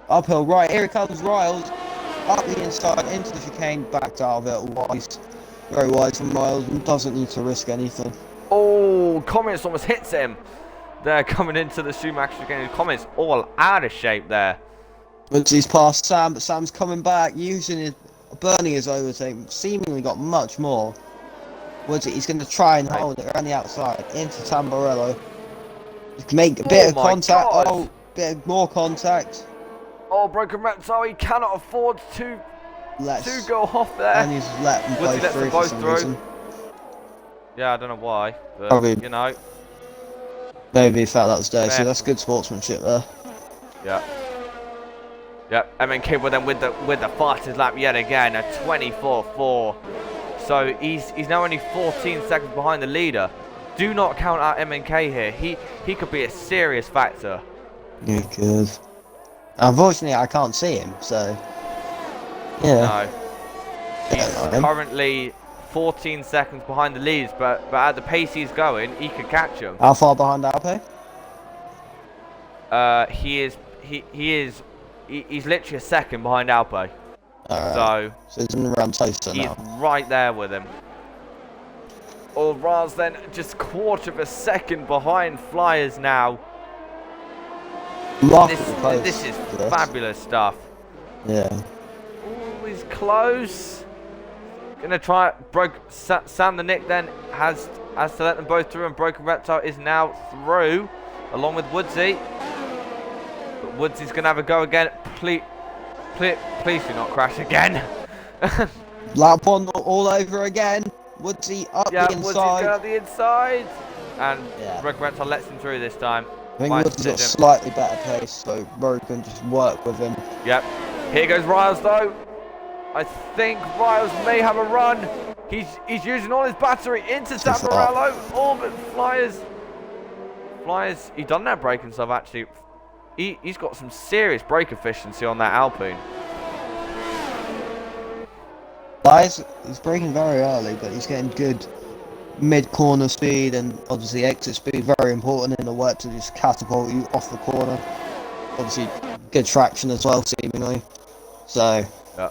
uphill right. Here it comes Riles. Up the inside, into the chicane, back to Albert, wise. Very wise from Riles, and doesn't need to risk anything. Oh, Comments almost hits him. They're coming into the Schumacher chicane. Comments all out of shape there. Once he's past Sam, but Sam's coming back, burning his overtake, seemingly got much more. He's going to try and hold it around the outside, into Tamburello. Make a bit of contact, God. bit more contact. Oh, Broken Reptile, he cannot afford to go off there. And he's let them Woodsy both lets them through both for some through. reason. Yeah, I don't know why, but Probably- you know. Maybe he felt that was dirty, Yeah. that's good sportsmanship there. Yeah. Yep, MNK with them with the fastest lap yet again, a 24.4. So he's now only 14 seconds behind the leader. Do not count out MNK here. He could be a serious factor. Yeah, good. Unfortunately, I can't see him, so yeah. No. He's Yeah, I am. currently 14 seconds behind the leads, but at the pace he's going, he could catch him. How far behind Alpe? He's literally a second behind Alpe. Alright. So he's in around Toaster He's now. right there with him. Or Raz then just quarter of a second behind Flyers now. Remarkably close This is to this. fabulous stuff. Yeah. Oh, he's close. Gonna try it. Sam the Nick then has to let them both through, and Broken Reptile is now through along with Woodsy. But Woodsy's gonna have a go again. Please do not crash again. Lap one all over again. Woodsy up Yeah, the Woods is inside. going up the inside. And Yeah. Broken lets him through this time. I think Nice Woods got decision. slightly better pace, so Rowe can just work with him. Yep. Here goes Riles though. I think Riles may have a run. He's using all his battery into Zamorello. Oh, but Flyers, he done that braking stuff actually. He's got some serious brake efficiency on that Alpine. He's braking very early, but he's getting good mid-corner speed and obviously exit speed, very important in the work to just catapult you off the corner. Obviously, good traction as well, seemingly. So, yeah.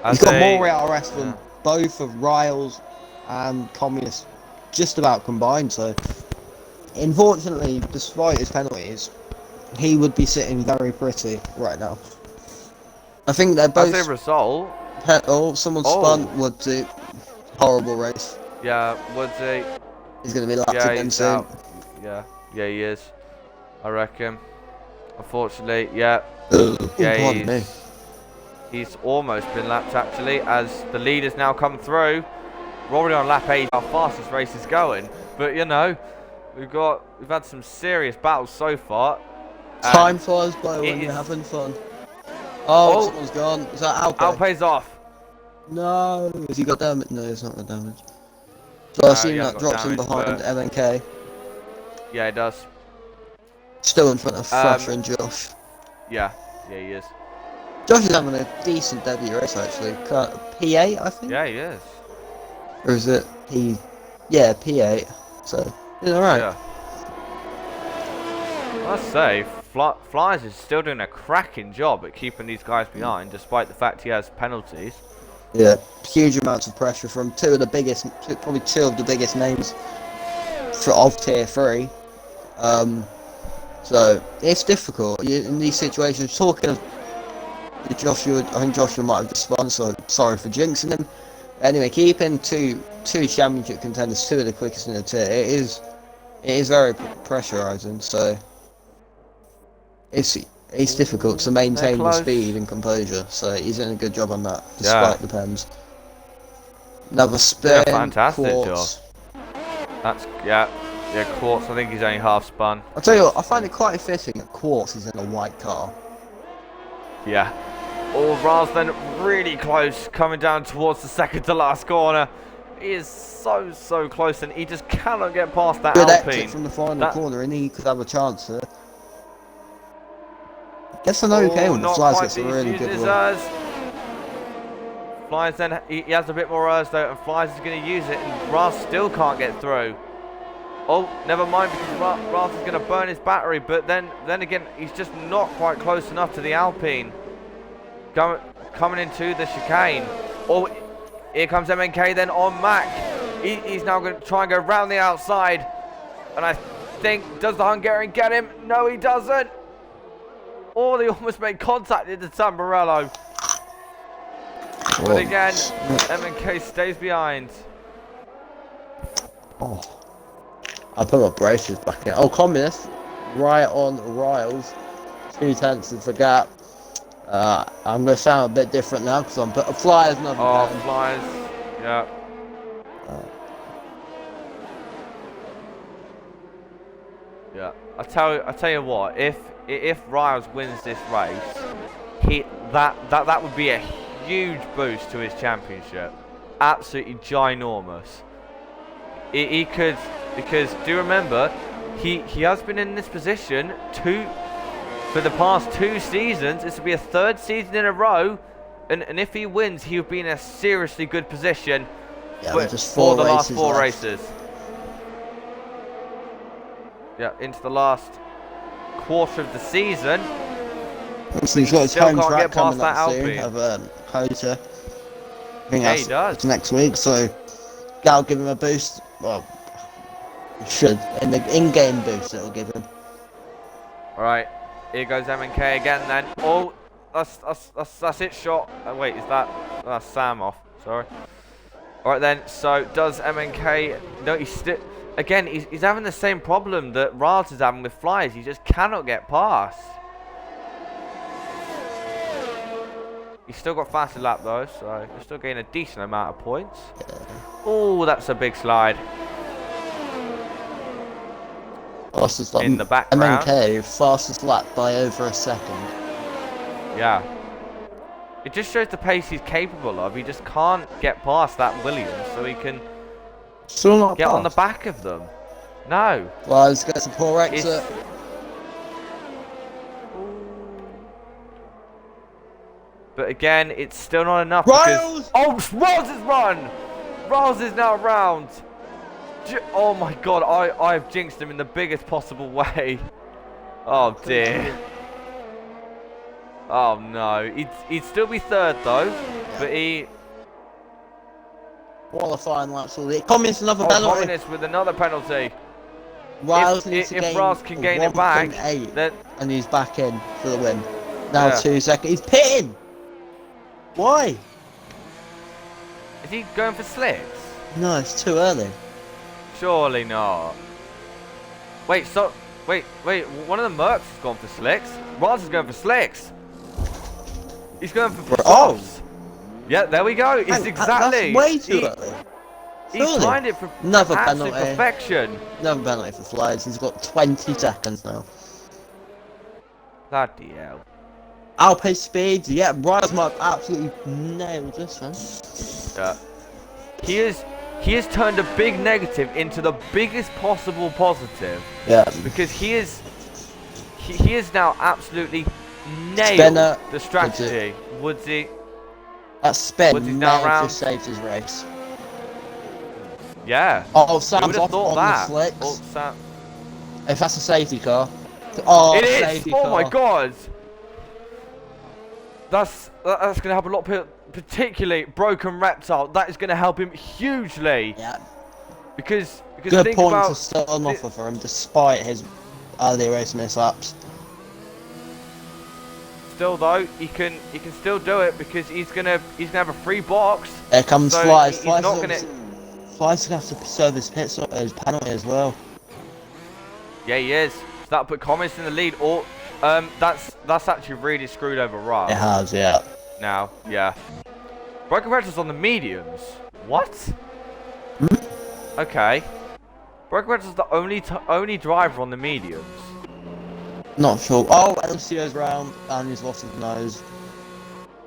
He's got more RS than both of Riles and Communist just about combined. So, unfortunately, despite his penalties, he would be sitting very pretty right now. I think they're both. As a result. Someone spun Woodsy. Horrible race. Yeah, Woodsy. He's going to be lapped again soon. Out. Yeah, he is. I reckon. Unfortunately, yeah. He's almost been lapped actually, as the leaders now come through. We're already on lap 8, how fast this race is going. But you know, we've had some serious battles so far. Time flies by when you're having fun. Oh, someone's gone. Is that Alpe? Alpe's off. No. Has he got damage? No, he's not got damage. So I assume that drops him behind MNK. Yeah, it does. Still in front of Thrasher and Josh. Yeah, he is. Josh is having a decent debut race actually. P8, I think? Yeah, he is. Or is it P... Yeah, P8. So, he's alright. Yeah. I say, Flyers is still doing a cracking job at keeping these guys behind, despite the fact he has penalties. Yeah, huge amounts of pressure from probably two of the biggest names of Tier 3. So, it's difficult in these situations. Talking of Joshua, I think Joshua might have just spun, so sorry for jinxing him. Anyway, keeping two championship contenders, two of the quickest in the tier, it is very pressurising, so it's difficult to maintain the speed and composure, so he's doing a good job on that, despite the pens. Another spin, fantastic Quartz. Job. Yeah, Quartz, I think he's only half spun. I'll tell you what, I find it quite fitting that Quartz is in a white car. Yeah. Oh, Raz then really close, coming down towards the second to last corner. He is so close, and he just cannot get past that Good Alpine. exit from the final corner, and he could have a chance here. Guess an okay one. The Flyers gets a really good run. Flyers then, he has a bit more ERS though, and Flyers is going to use it, and Raz still can't get through. Oh, never mind, because Raz is going to burn his battery, but then again, he's just not quite close enough to the Alpine. Coming into the chicane. Oh, here comes MNK then on Mac. He's now going to try and go round the outside. And I think, does the Hungarian get him? No, he doesn't. Oh, they almost made contact into Tamburello. But again, MNK stays behind. Oh, I put my braces back in. Oh, Communist, right on Riles. 2 tenths of the gap. I'm going to sound a bit different now because I'm Flyers another down. Flyers, yeah. Yeah, I tell you what, if Riles wins this race, that would be a huge boost to his championship. Absolutely ginormous. He could, because do remember, he has been in this position for the past 2 seasons. This will be a 3rd season in a row, and if he wins, he'll be in a seriously good position for the last 4 races. Yeah, into the last quarter of the season. So he's got his home track coming up soon. Alpine. Of Hota. I think he does. It's next week, so that'll give him a boost. Well, it should. In the in-game boost, it'll give him. Alright, here goes MNK again then. Oh, that's it shot. Wait, that's Sam off. Sorry. Alright then, so does MNK... No, he's still... Again, he's having the same problem that Raz is having with Flyers. He just cannot get past. He's still got faster lap though, so he's still getting a decent amount of points. Oh, that's a big slide. Fastest lap In the background. MNK, fastest lap by over a second. Yeah. It just shows the pace he's capable of. He just can't get past that Williams, so he can Still not get fast. on the back of them. No. Well, let's get some poor exit. But again, it's still not enough. Riles! Because, oh, Riles has run! Riles is now around. Oh my god, I've jinxed him in the biggest possible way. Oh dear. Oh no. He'd still be third though. But he... Qualifying laps all the... Communist another Oh, penalty. Communist with another penalty. Riles needs to if gain Riles can gain it back, 1.8, then... and he's back in for the win. Now Yeah. 2 seconds. He's pitting! Why? Is he going for slicks? No, it's too early. Surely not. Wait, wait, one of the Mercs has gone for slicks. Riles is going for slicks. He's going for Oh. softs. Yeah, there we go. It's Hang, exactly. That's way too early. He's Surely. timed it for Another absolute penalty. perfection. Another penalty for slides. He's got 20 seconds now. Bloody hell. Alpace speeds. Yeah, Riles might have absolutely nailed this one. Yeah. He has turned a big negative into the biggest possible positive. Yeah. Because he is now absolutely nailed Spinner, the strategy. Woodsy. That spin Woodsy's now may have round. just saved his race. Yeah. Oh, Who Sam's would have off thought on that? the slicks. Oh, Sam. If that's a safety car. Oh, It is! safety Oh car. my god! That's going to help a lot of people, particularly Broken Reptile. That is going to help him hugely. Yeah. Because Good think points about are still on offer for him despite his early race mishaps. still though, he can still do it because he's gonna have a free box. Here comes So Flies. he's Flies not is gonna. Flies gonna have to serve his pit stop, his penalty as well. Yeah, he is. So that put Commerce in the lead. Or that's actually really screwed over Rob. It has, yeah. Now, yeah. Broken Reptile's on the mediums. What? Okay. Broken Reptile's the only driver on the mediums. Not sure. Oh, LCO's round and he's lost his nose.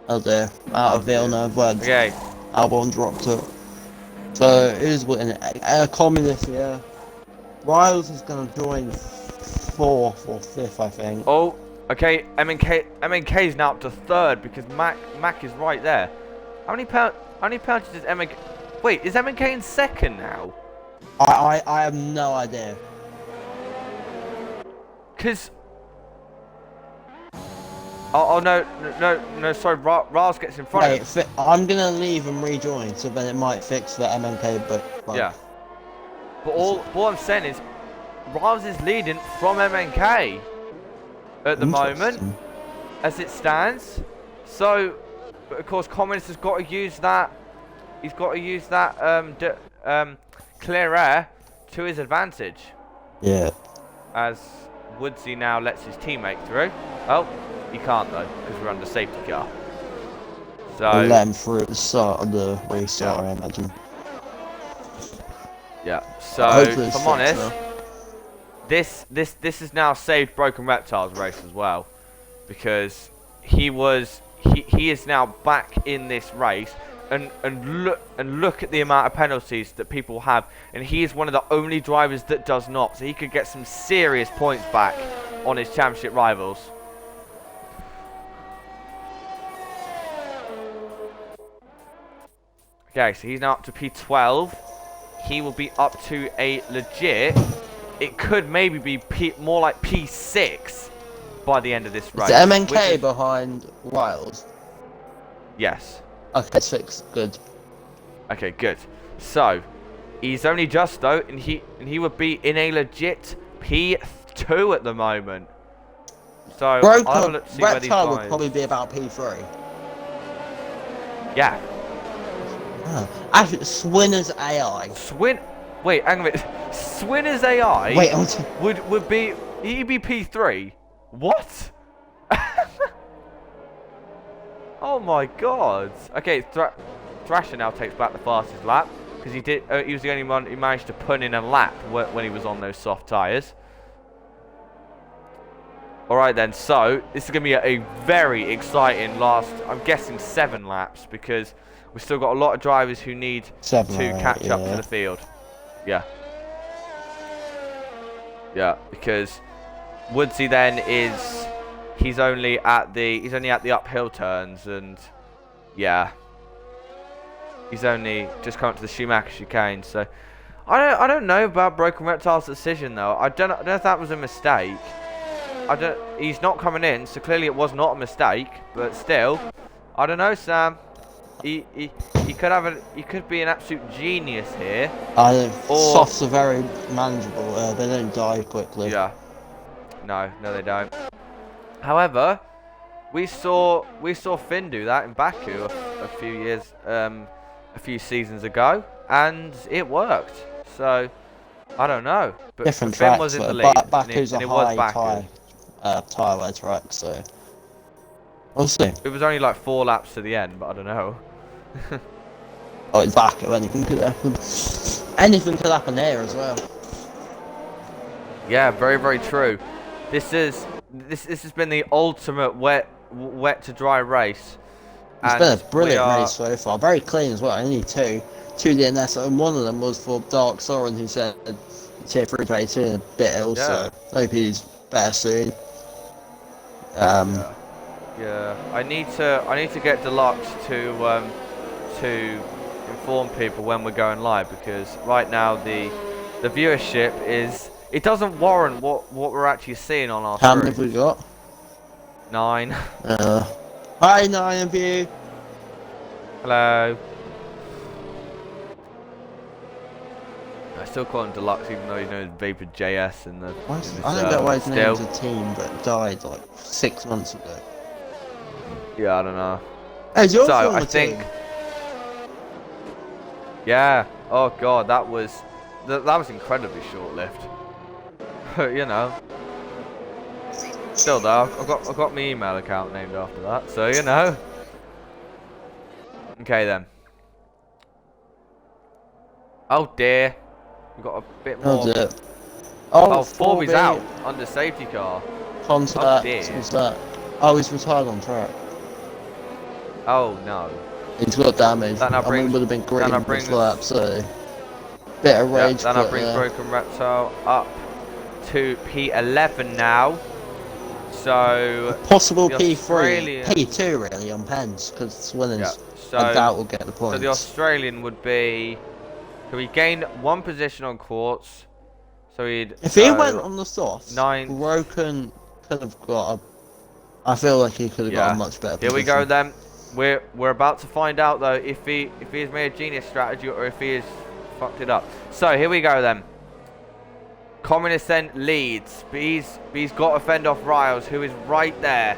Oh dear. Out of Villeneuve. Well, Okay. Albon dropped it. So it is winning. Communist, yeah. Riles is gonna join 4th or 5th, I think. Oh, okay. MNK is now up to 3rd because Mac is right there. How many penalties does MNK? Wait, is MNK in 2nd now? I have no idea. Cause. Oh no! Sorry, Raz gets in front of him. Wait, I'm gonna leave and rejoin, so then it might fix the MNK, but well, Yeah. But all I'm saying is, Raz is leading from MNK at the moment, interesting. as it stands. So, but of course, Communist has got to use that. He's got to use that clear air to his advantage. Yeah. As Woodsy now lets his teammate through. Oh, he can't though because we're under safety car. So I'll let him through at the start of the restart, I imagine. yeah. So Hopefully if it's I'm fixed honest, now. this has now saved Broken Reptile's race as well, because he is now back in this race. And look at the amount of penalties that people have, and he is one of the only drivers that does not. So he could get some serious points back on his championship rivals. Okay, so he's now up to P12. He will be up to a legit. It could maybe be more like P6 by the end of this race. Is MNK behind Riles? Yes. Okay, 6, good. Okay, good. So, he's only just though, and he would be in a legit P2 at the moment. So, I'll have a look to see where these Reptile would guys. probably be about P3. Yeah. Actually, Swinner's AI. Wait, hang on a minute. Swinner's AI Wait, would be he'd be P3. What? Oh my god. Okay, Thrasher now takes back the fastest lap because he was the only one who managed to put in a lap when he was on those soft tyres. Alright then, so this is going to be a very exciting last, I'm guessing 7 laps, because we've still got a lot of drivers who need to catch up to the field. Yeah. Yeah, because Woodsy then he's only at the uphill turns, and yeah. He's only just come up to the Schumacher chicane, so I don't know about Broken Reptile's decision though. I don't know if that was a mistake. He's not coming in, so clearly it was not a mistake. But still, I don't know, Sam. He could be an absolute genius here. Softs are very manageable. They don't die quickly. Yeah. No, they don't. However, we saw Finn do that in Baku a few seasons ago, and it worked. So I don't know. But Different Finn tracks, was in the lead, Baku's and it a was high tyre wear track, so we'll see. It was only like 4 laps to the end, but I don't know. Oh, it's Baku. Anything could happen. Anything could happen there as well. Yeah, very, very true. This has been the ultimate wet to dry race. It's been a brilliant race so far. Very clean as well. Only two DNS, and one of them was for Dark Soren, who said tier 3 race in a bit ill, so hope he's better soon. Yeah, I need to get Deluxe to inform people when we're going live, because right now the viewership it doesn't warrant what we're actually seeing on our How screen. many have we got? 9. Hi 9 of you. Hello. I still call him Deluxe, even though he knows Vapor JS in the. I don't know why his name's a team, but died like 6 months ago. Yeah, I don't know. Hey, yours so on I the think. team? Yeah. Oh god, that was incredibly short-lived. You know. Still though, I've got my email account named after that, so you know. Okay then. Oh dear. We've got a bit more. Oh dear. Oh, Forby's out under safety car. Contact. Oh dear. What's that? Oh, he's retired on track. Oh no. He's got damage. That now brings, would have been great in this us, lap, so bit of rage. Yeah, that now brings Broken Reptile up to P11 now. So possible P3, P2 really on Pens, because winners I doubt will get the points. So the Australian would be. So he gained 1 position on Quartz. So if he went on the soft, 9. Broken could have got I feel like he could have got a much better position. Here we go then. We're about to find out though if he's made a genius strategy or if he has fucked it up. So here we go then. Communist then leads, but he's got to fend off Riles, who is right there,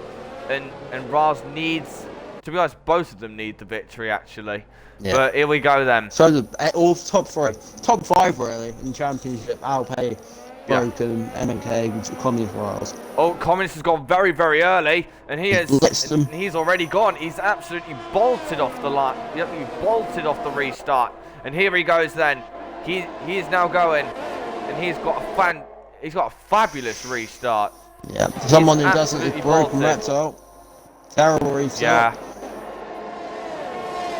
and Riles needs, to be honest, both of them need the victory actually. Yeah. But here we go then. So all top 5 really in championship. Alpay, Broken, MNK, Communist Riles. Oh, Communist has gone very, very early, and he's already gone. He's absolutely bolted off the line. Yep, he bolted off the restart, and here he goes then. He is now going. And he's got a fabulous restart. Yeah, someone who doesn't is Broken Reptile. Terrible restart. Yeah.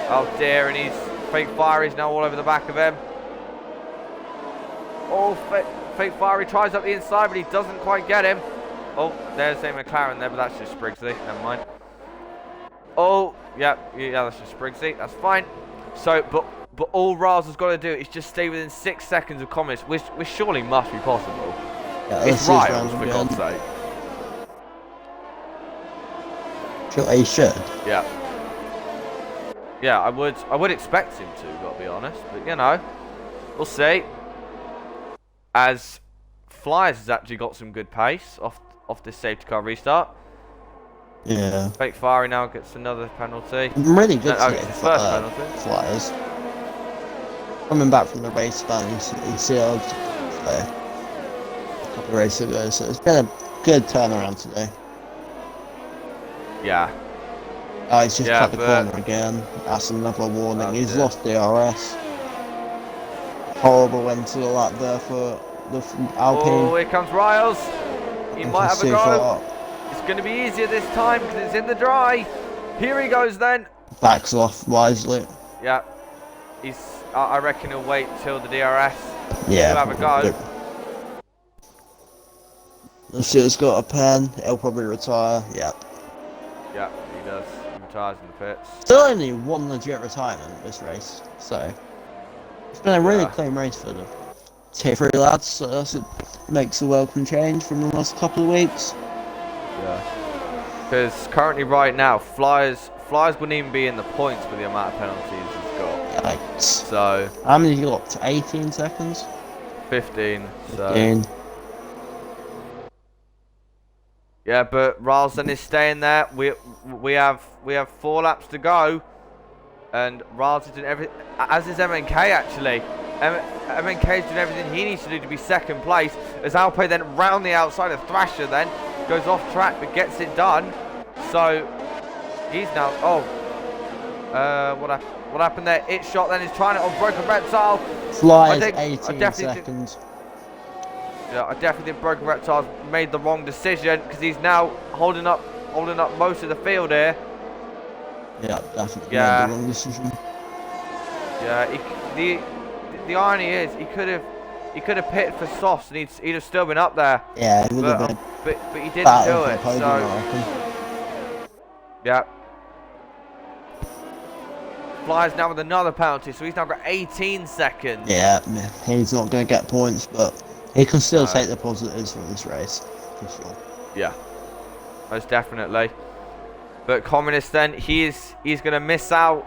Oh dear, and he's Fake Fire is now all over the back of him. Oh, Fake Fire, he tries up the inside, but he doesn't quite get him. Oh, there's a McLaren there, but that's just Spriggsy. Never mind. Oh, yeah, that's just Spriggsy. That's fine. So, but all Riles has got to do is just stay within 6 seconds of Communist, which surely must be possible. Yeah, it's Riles, for God's sake. Sure, he should. Yeah. Yeah, I would expect him to, gotta be honest. But you know, we'll see. As Flyers has actually got some good pace off this safety car restart. Yeah. Fake Fiery now gets another penalty. Really good his first penalty. Flyers. Coming back from the race ban, you see a couple of races ago, so it's been a good turnaround today. Yeah. Oh, he's just Yeah, cut the but- corner again. That's another warning. Oh, He's dear. lost DRS. Horrible end to the lap there for the Alpine. Oh, here comes Riles. He It's might have a too go. far. It's going to be easier this time because it's in the dry. Here he goes then. Backs off wisely. Yeah. I reckon he'll wait till the DRS. Yeah. He'll have a go. Let's see, he's got a pen. He'll probably retire. Yeah. Yeah, he does. He retires in the pits. Still only one legit retirement this race, so it's been a really Yeah. clean race for the tier 3 lads. So that makes a welcome change from the last couple of weeks. Yeah. Because currently, right now, Flyers wouldn't even be in the points with the amount of penalties he's got. Yikes. So How many you got? 18 seconds? 15. So 15. yeah, but Ralston is staying there. We have 4 laps to go, and Ralston's doing everything. As is MNK actually. MNK is doing everything he needs to do to be second place. As Alpe then round the outside of Thrasher, then goes off track but gets it done. So he's now. Oh, what happened there? It shot then is trying it on Broken Reptile. Flies I 18 seconds. Yeah, I definitely think Broken Reptile's made the wrong decision because he's now holding up most of the field here. Yeah, definitely Yeah. made the wrong decision. Yeah, the irony is he could have pitted for softs and he'd have still been up there. Yeah, it would have been But he didn't battle do for it. the podium, So I reckon. yeah. Flies now with another penalty, so he's now got 18 seconds. Yeah, he's not going to get points, but he can still No. take the positives from this race, for sure. Yeah, most definitely. But Communist then he's going to miss out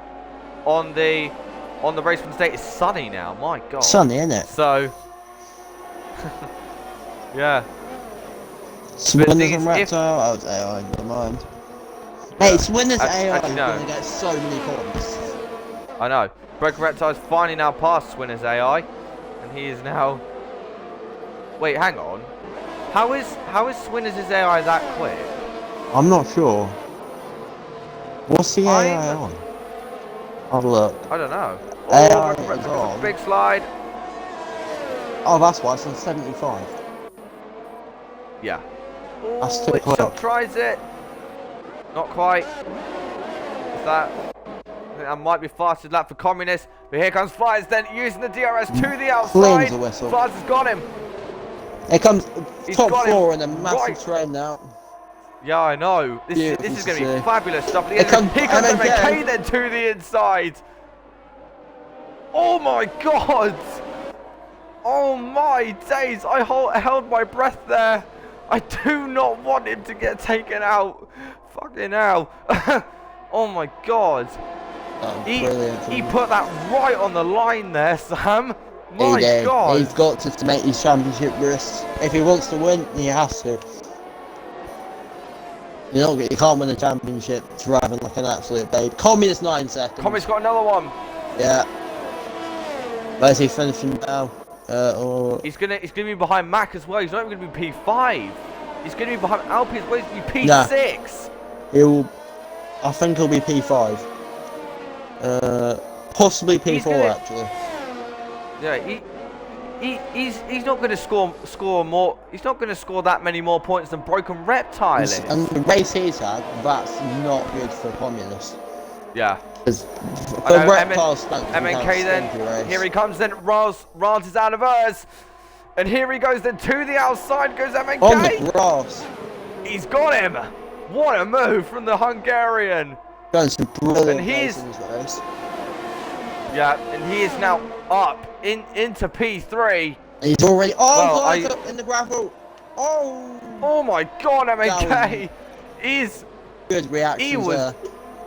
on the race from state. It's sunny now. My God. Sunny, isn't it? So yeah. Swinners thing and is, Reptile, I was AI, never mind. Hey, Swinners AI actually, is no. going to get so many points. I know. Broken Reptile's finally now past Swinner's AI, and he is now. Wait, hang on. How is Swinner's AI that quick? I'm not sure. What's the AI I'm- on? Have a look. I don't know. AI Broken is Reptile's on. big slide. Oh, that's why it's on 75. Yeah. That's Oh, too it quick. shot tries it. Not quite. Is that? I think that might be fastest lap for Communist. But here comes Flyers then using the DRS to the outside. the whistle. Flyers has got him. Here comes He's top got him 4 in a massive right. train now. Yeah, I know. This is Beautiful going to to be see. fabulous stuff. Here comes Here comes MNK. MNK then to the inside. Oh my God. Oh my days. I held my breath there. I do not want him to get taken out. Fucking hell. Oh my God. Brilliant. He put that right on the line there, Sam. He My did. God. He's got to make these championship risks. If he wants to win, he has to. You can't win a championship driving like an absolute babe. Communist 9 seconds. Communist got another one. Yeah. Where's he finishing now? He's gonna be behind Mac as well. He's not even gonna be P5. He's gonna be behind Alpi as well. He's gonna be P6. I think he'll be P5. Possibly P4 actually. Yeah, he's not gonna score more. He's not gonna score that many more points than Broken Reptile is. And the race he's had, that's not good for Communists. Yeah. Because I know, Reptile's MNK then, here he comes then, Raz is out of hers. And here he goes then to the outside goes MNK. On the grass. He's got him. What a move from the Hungarian. Going some brilliant And pace in this race. Yeah, and he is now up into P3. He's already Well, up in the gravel. Oh my God, MNK. He's Good reactions there.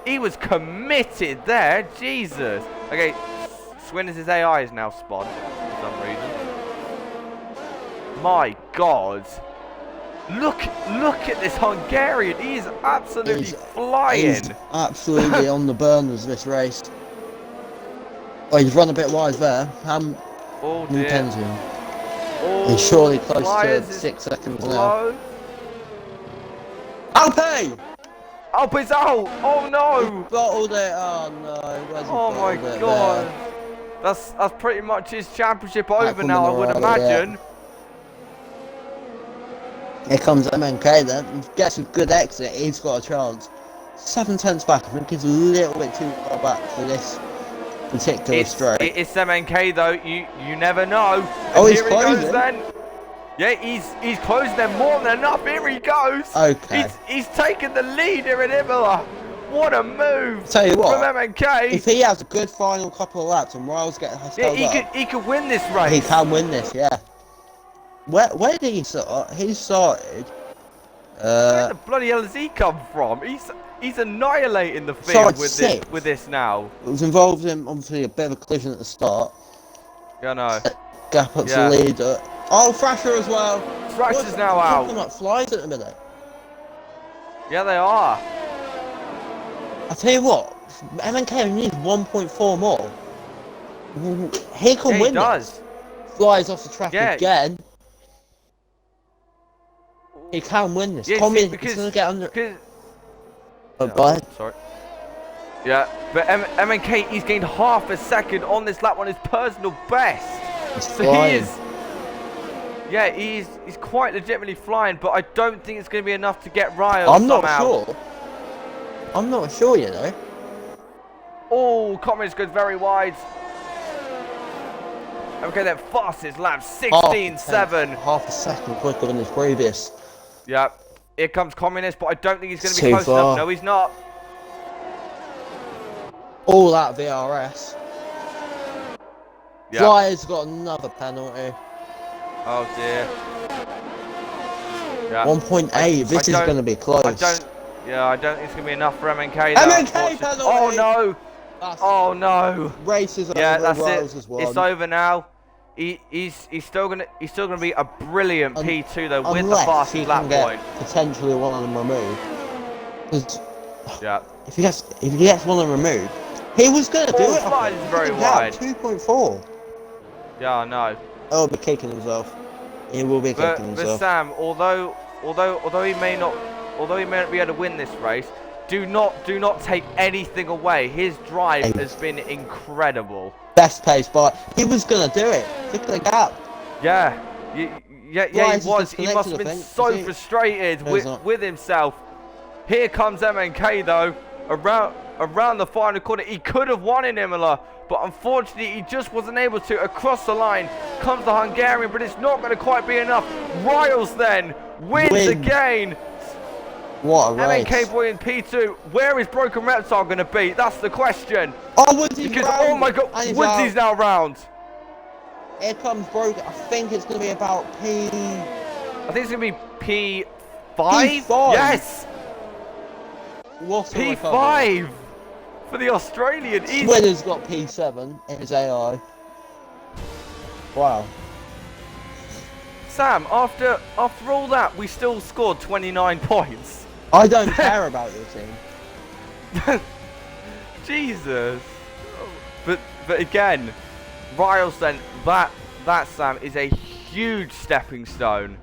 He was committed there. Jesus. Okay, Swinners' AI is now spawned for some reason. My God. Look at this Hungarian. He is absolutely flying. He's absolutely on the burners this race. Oh, he's run a bit wide there. Oh New dear. Tenzion. Oh, He's surely close Flyers to is 6 seconds now. close. Alpe! Alpe's out! Oh no! Bottled it. Oh no. Where's he Oh my bottled it? god! There. That's pretty much his championship Back over from now, the I would right, imagine. Here comes MNK then. Gets a good exit. He's got a chance. 7 tenths back. I think he's a little bit too far back for this particular straight. It's MNK though. You never know. And Oh, he's here he closing. goes then. Yeah, he's closing them more than enough. Here he goes. Okay. He's taken the lead here in Imola. What a move Tell you what, from MNK. if he has a good final couple of laps and Riles gets held up, he could win this race. he can win this. Yeah. Where did he start? He started. Where the bloody hell has he come from? He's annihilating the field with this now. It was involved in obviously a bit of a collision at the start. Yeah, no. Gap up to the leader. Oh, Thrasher as well. Thrasher's now out. Looking like flies at the minute. Yeah, they are. I tell you what, MNK needs 1.4 more. He can win. He does. This. Flies off the track again. He can win this. Yeah, Tommy, he's gonna get under. Sorry. Yeah, but MNK, he's gained half a second on this lap on his personal best. So he is. Yeah, he's quite legitimately flying, but I don't think it's going to be enough to get Riles somehow. I'm not sure, you know. Oh, Comrades goes very wide. Okay, then fastest lap, 16.7. Half a second quicker than his previous. Yeah, here comes Communist, but I don't think he's going to be close enough. No, he's not. All that VRS. Yep. Flyer's got another penalty. Oh dear. Yeah. 1.8. This is going to be close. I don't think it's going to be enough for MNK. MNK penalty. Oh no. Oh no. Race is over. Yeah, that's it. It's over now. He's still gonna be a brilliant P2 though with the fastest lap point. Potentially one of them removed. Yeah. If he gets one of them removed, he was gonna do it. Flies very wide. 2.4. Yeah, I know. Oh, but kicking himself. He will be kicking himself. But Sam, although he may not be able to win this race, do not take anything away. His drive has been incredible. Best pace, but he was gonna do it. Look at the gap. Yeah, he was. He must have been so frustrated with himself. Here comes MNK though, around the final corner. He could have won in Imola, but unfortunately he just wasn't able to. Across the line comes the Hungarian, but it's not going to quite be enough. Riles then wins again. What a race. MNK boy in P2. Where is Broken Reptile going to be? That's the question. Oh, Woodsey's round. Oh my god, Woodsey's now round. Here comes Broken. I think it's going to be about P... I think it's going to be P5? P5. Yes. What a P5 recovery. for the Australian. Swinner's got P7 in his AI. Wow. Sam, after all that, we still scored 29 points. I don't care about your team. Jesus. But again, Riles then, that Sam is a huge stepping stone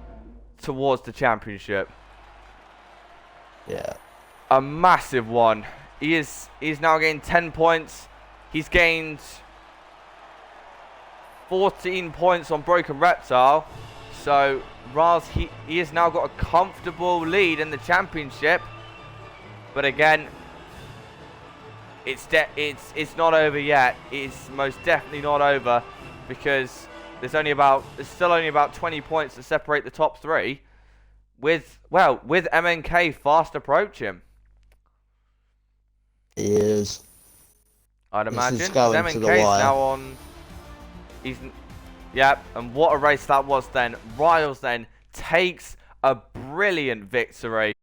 towards the championship. Yeah. A massive one. He's now gained 10 points. He's gained 14 points on Broken Reptile. So Riles, he has now got a comfortable lead in the championship. But again, it's not over yet. It's most definitely not over, because there's still only about 20 points to separate the top three. With MNK fast approaching. He is. I'd imagine. MNK's now on. Yep, and what a race that was then. Riles then takes a brilliant victory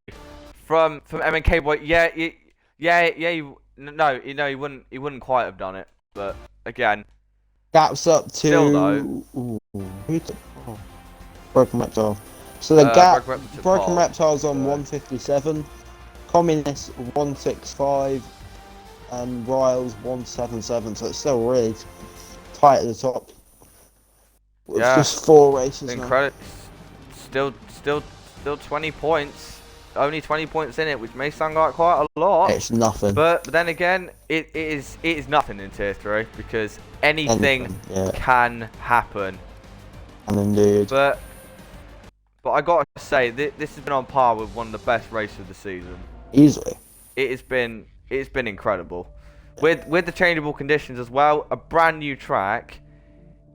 from MNK boy. He wouldn't quite have done it, but again. Gaps up to. Still though. Broken Reptile. So the gap. Broken Reptile's on 157, Communist 165, and Riles 177. So it's still really tight at the top. It's just 4 races incredible. Still 20 points only 20 points in it, which may sound like quite a lot. It's nothing. But then again, it is nothing in tier 3 because anything yeah. can happen. And indeed. But I gotta say, this has been on par with one of the best races of the season. Easily. It's been incredible. With the changeable conditions as well, a brand new track.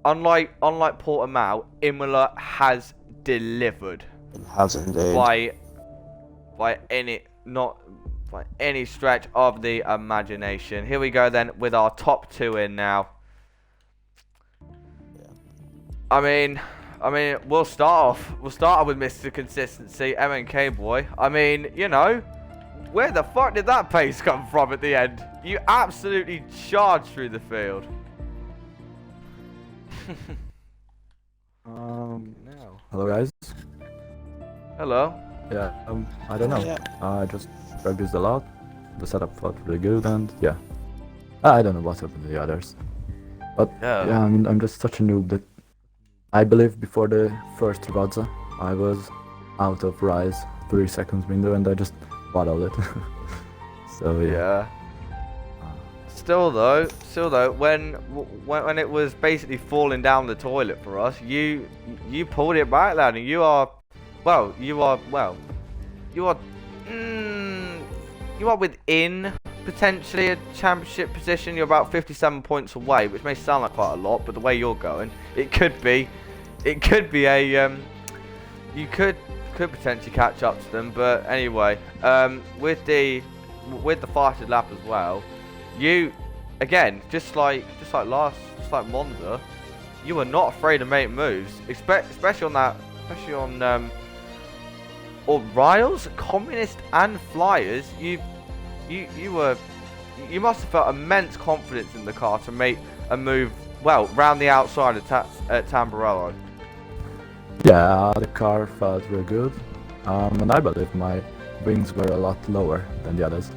Unlike Portimao, Imola has delivered. It has indeed. By any stretch of the imagination. Here we go then with our top 2 in now. Yeah. I mean, we'll start off with Mr. Consistency, MNK boy. I mean, you know, where the fuck did that pace come from at the end? You absolutely charged through the field. No. Hello guys. Hello. Yeah. I don't know. Yeah. I just practiced a lot. The setup felt really good, and yeah. I don't know what happened to the others. But yeah, I mean, I'm just such a noob that I believe before the first Ragazza, I was out of Rise 3 seconds window, and I just bottled it. So yeah. Still though, when it was basically falling down the toilet for us, you pulled it back, lad, and you are within potentially a championship position. You're about 57 points away, which may sound like quite a lot, but the way you're going, it could be a you could potentially catch up to them. But anyway, with the fastest lap as well. You, again, just like Monza, you were not afraid to make moves, especially on Riles, Communist, and Flyers. You must have felt immense confidence in the car to make a move round the outside at Tamburello. Yeah, the car felt real good, and I believe my wings were a lot lower than the others.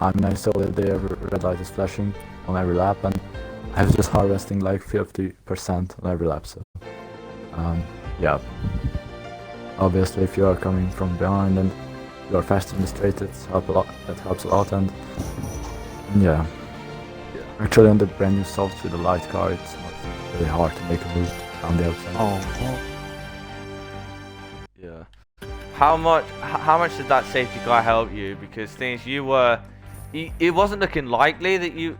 I mean, I saw that the red light is flashing on every lap, and I was just harvesting like 50% on every lap. So, yeah. Obviously, if you are coming from behind and you are fast in the straight, it helps a lot. And yeah. Actually, on the brand new soft with the light car, it's not really hard to make a move on the outside. Oh. Yeah. How much did that safety car help you? Because things it wasn't looking likely that you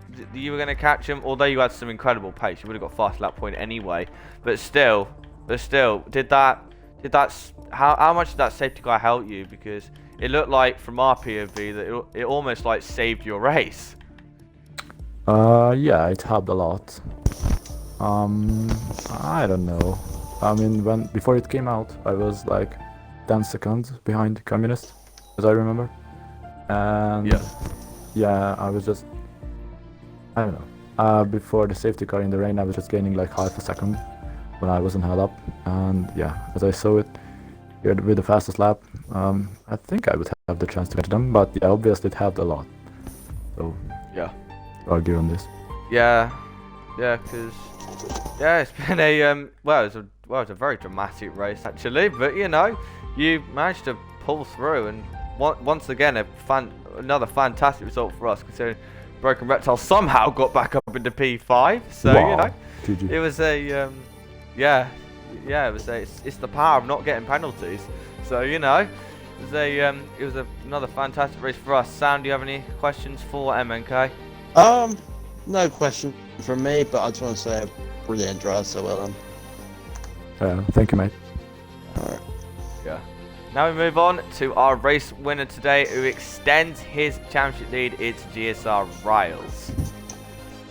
were going to catch him, although you had some incredible pace. You would have got fast lap point anyway. But still, how much did that safety car help you? Because it looked like from our POV that it almost like saved your race. Yeah, it helped a lot. I don't know. I mean, before it came out, I was like 10 seconds behind Communist, as I remember. And yeah, I was just, I don't know. Before the safety car in the rain, I was just gaining like half a second when I wasn't held up. And yeah, as I saw it here with the fastest lap, I think I would have the chance to catch them. But yeah, obviously it helped a lot. So yeah, to argue on this. Yeah, because it's been it's a very dramatic race actually. But you know, you managed to pull through, and once again another fantastic result for us, considering Broken Reptile somehow got back up into P5. So wow. You know, GG. it was it's the power of not getting penalties. So you know, it was another fantastic race for us. Sam, do you have any questions for MNK? No question from me, but I just want to say brilliant drive, so well done. Thank you, mate. Alright. Yeah. Now we move on to our race winner today, who extends his championship lead. It's GSR Riles.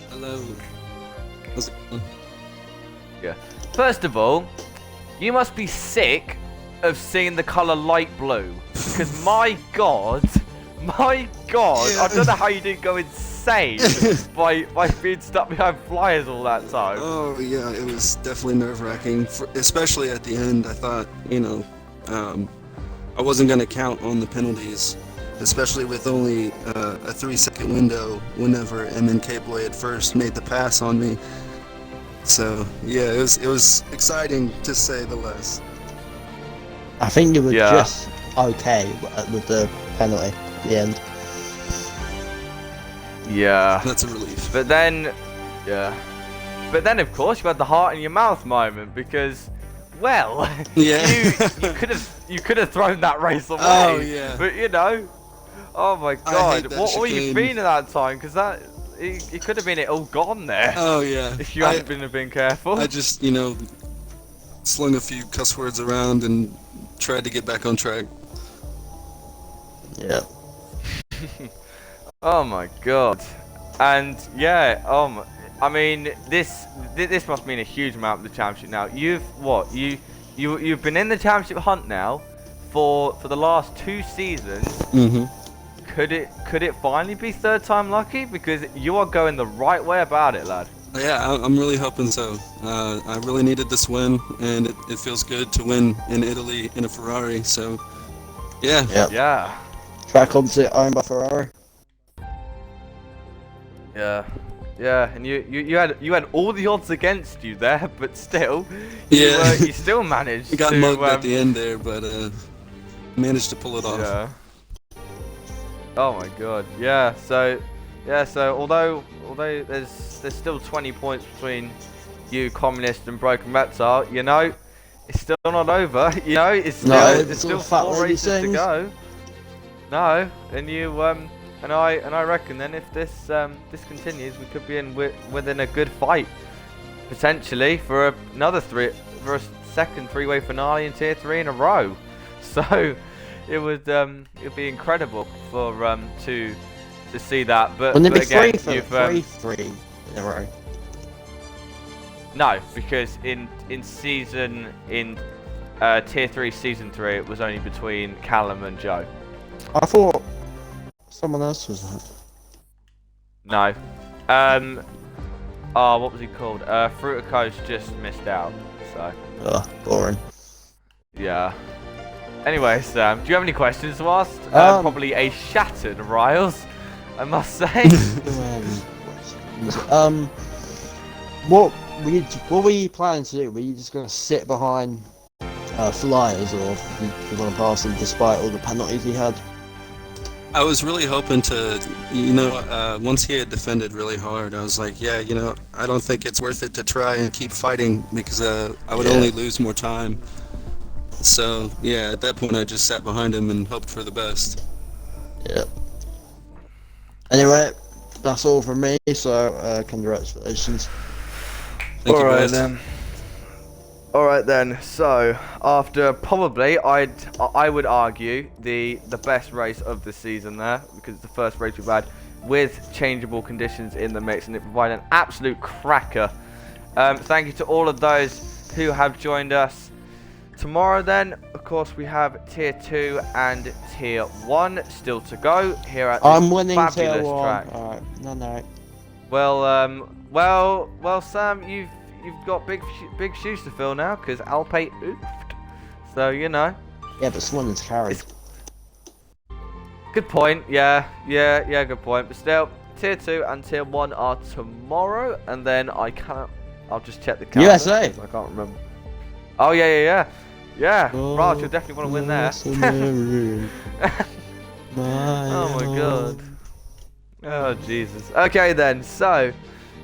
Hello. How's it going? Yeah. First of all, you must be sick of seeing the colour light blue, because my god, Yeah. I don't know how you didn't go insane by being stuck behind Flyers all that time. Oh yeah, it was definitely nerve-wracking, especially at the end. I thought, I wasn't going to count on the penalties, especially with only a 3-second window whenever MNK Boy had first made the pass on me. So yeah, it was exciting to say the least. I think you were okay with the penalty at the end. Yeah. That's a relief. But then, yeah. But then, of course, you had the heart in your mouth moment because, well, Yeah. you could have thrown that race away. Oh, yeah. But you know, oh my hate God, that what were you chicane. feeling at that time? Because it could have been all gone there. Oh yeah. If you hadn't been careful. I just, slung a few cuss words around and tried to get back on track. Yeah. Oh my God. And yeah, I mean, this must mean a huge amount of the championship now. You've been in the championship hunt now for the last 2 seasons. Mm-hmm. Could it finally be third time lucky? Because you are going the right way about it, lad. Yeah, I'm really hoping so. I really needed this win, and it feels good to win in Italy in a Ferrari. So, yeah. Yep. Yeah. Track opposite owned by Ferrari. Yeah. Yeah, and you had all the odds against you there, but still, Yeah. you still managed Got to. mugged at the end there, but managed to pull it off. Yeah. Oh my God. Yeah. So although there's still 20 points between you, Communist, and Broken Reptile, it's still not over. It's still No, there's still fat 4 lady races to sings. go. No, and and I reckon then if this continues, we could be within a good fight potentially for a second 3-way finale in Tier 3 in a row. So it'd be incredible for to see that. But Wouldn't it be again, three in a row? No, because in Tier 3 Season 3 it was only between Callum and Joe. I thought someone else was that. No. What was he called? Fruita Coast just missed out. So Ugh, boring. yeah. Anyway, Sam, do you have any questions to ask? Probably a shattered Riles, I must say. What were you planning to do? Were you just gonna sit behind flyers, or you want to pass them despite all the penalties he had? I was really hoping to, once he had defended really hard, I was like, yeah, I don't think it's worth it to try and keep fighting because I would only lose more time. So, yeah, at that point I just sat behind him and hoped for the best. Yeah. Anyway, that's all from me, so congratulations. Thank you, guys. Alright then, so after probably I would argue the best race of the season there, because it's the first race we've had with changeable conditions in the mix, and it provided an absolute cracker. Thank you to all of those who have joined us. Tomorrow then, of course, we have Tier 2 and Tier 1 still to go here at this fabulous Tier 1. track. Alright, no. Well, Sam, you've got big shoes to fill now because Alpay oofed. So Yeah, but someone's carried. Good point. Yeah, good point. But still, Tier 2 and Tier 1 are tomorrow, and then I'll just check the calendar. USA. I can't remember. Oh yeah. Raj, you'll definitely want to win there. Oh my God. Oh Jesus. Okay then. So,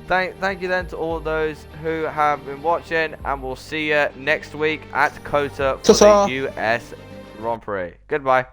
thank you then to all those who have been watching, and we'll see you next week at COTA for Ta-ta. the US Grand Prix. Goodbye.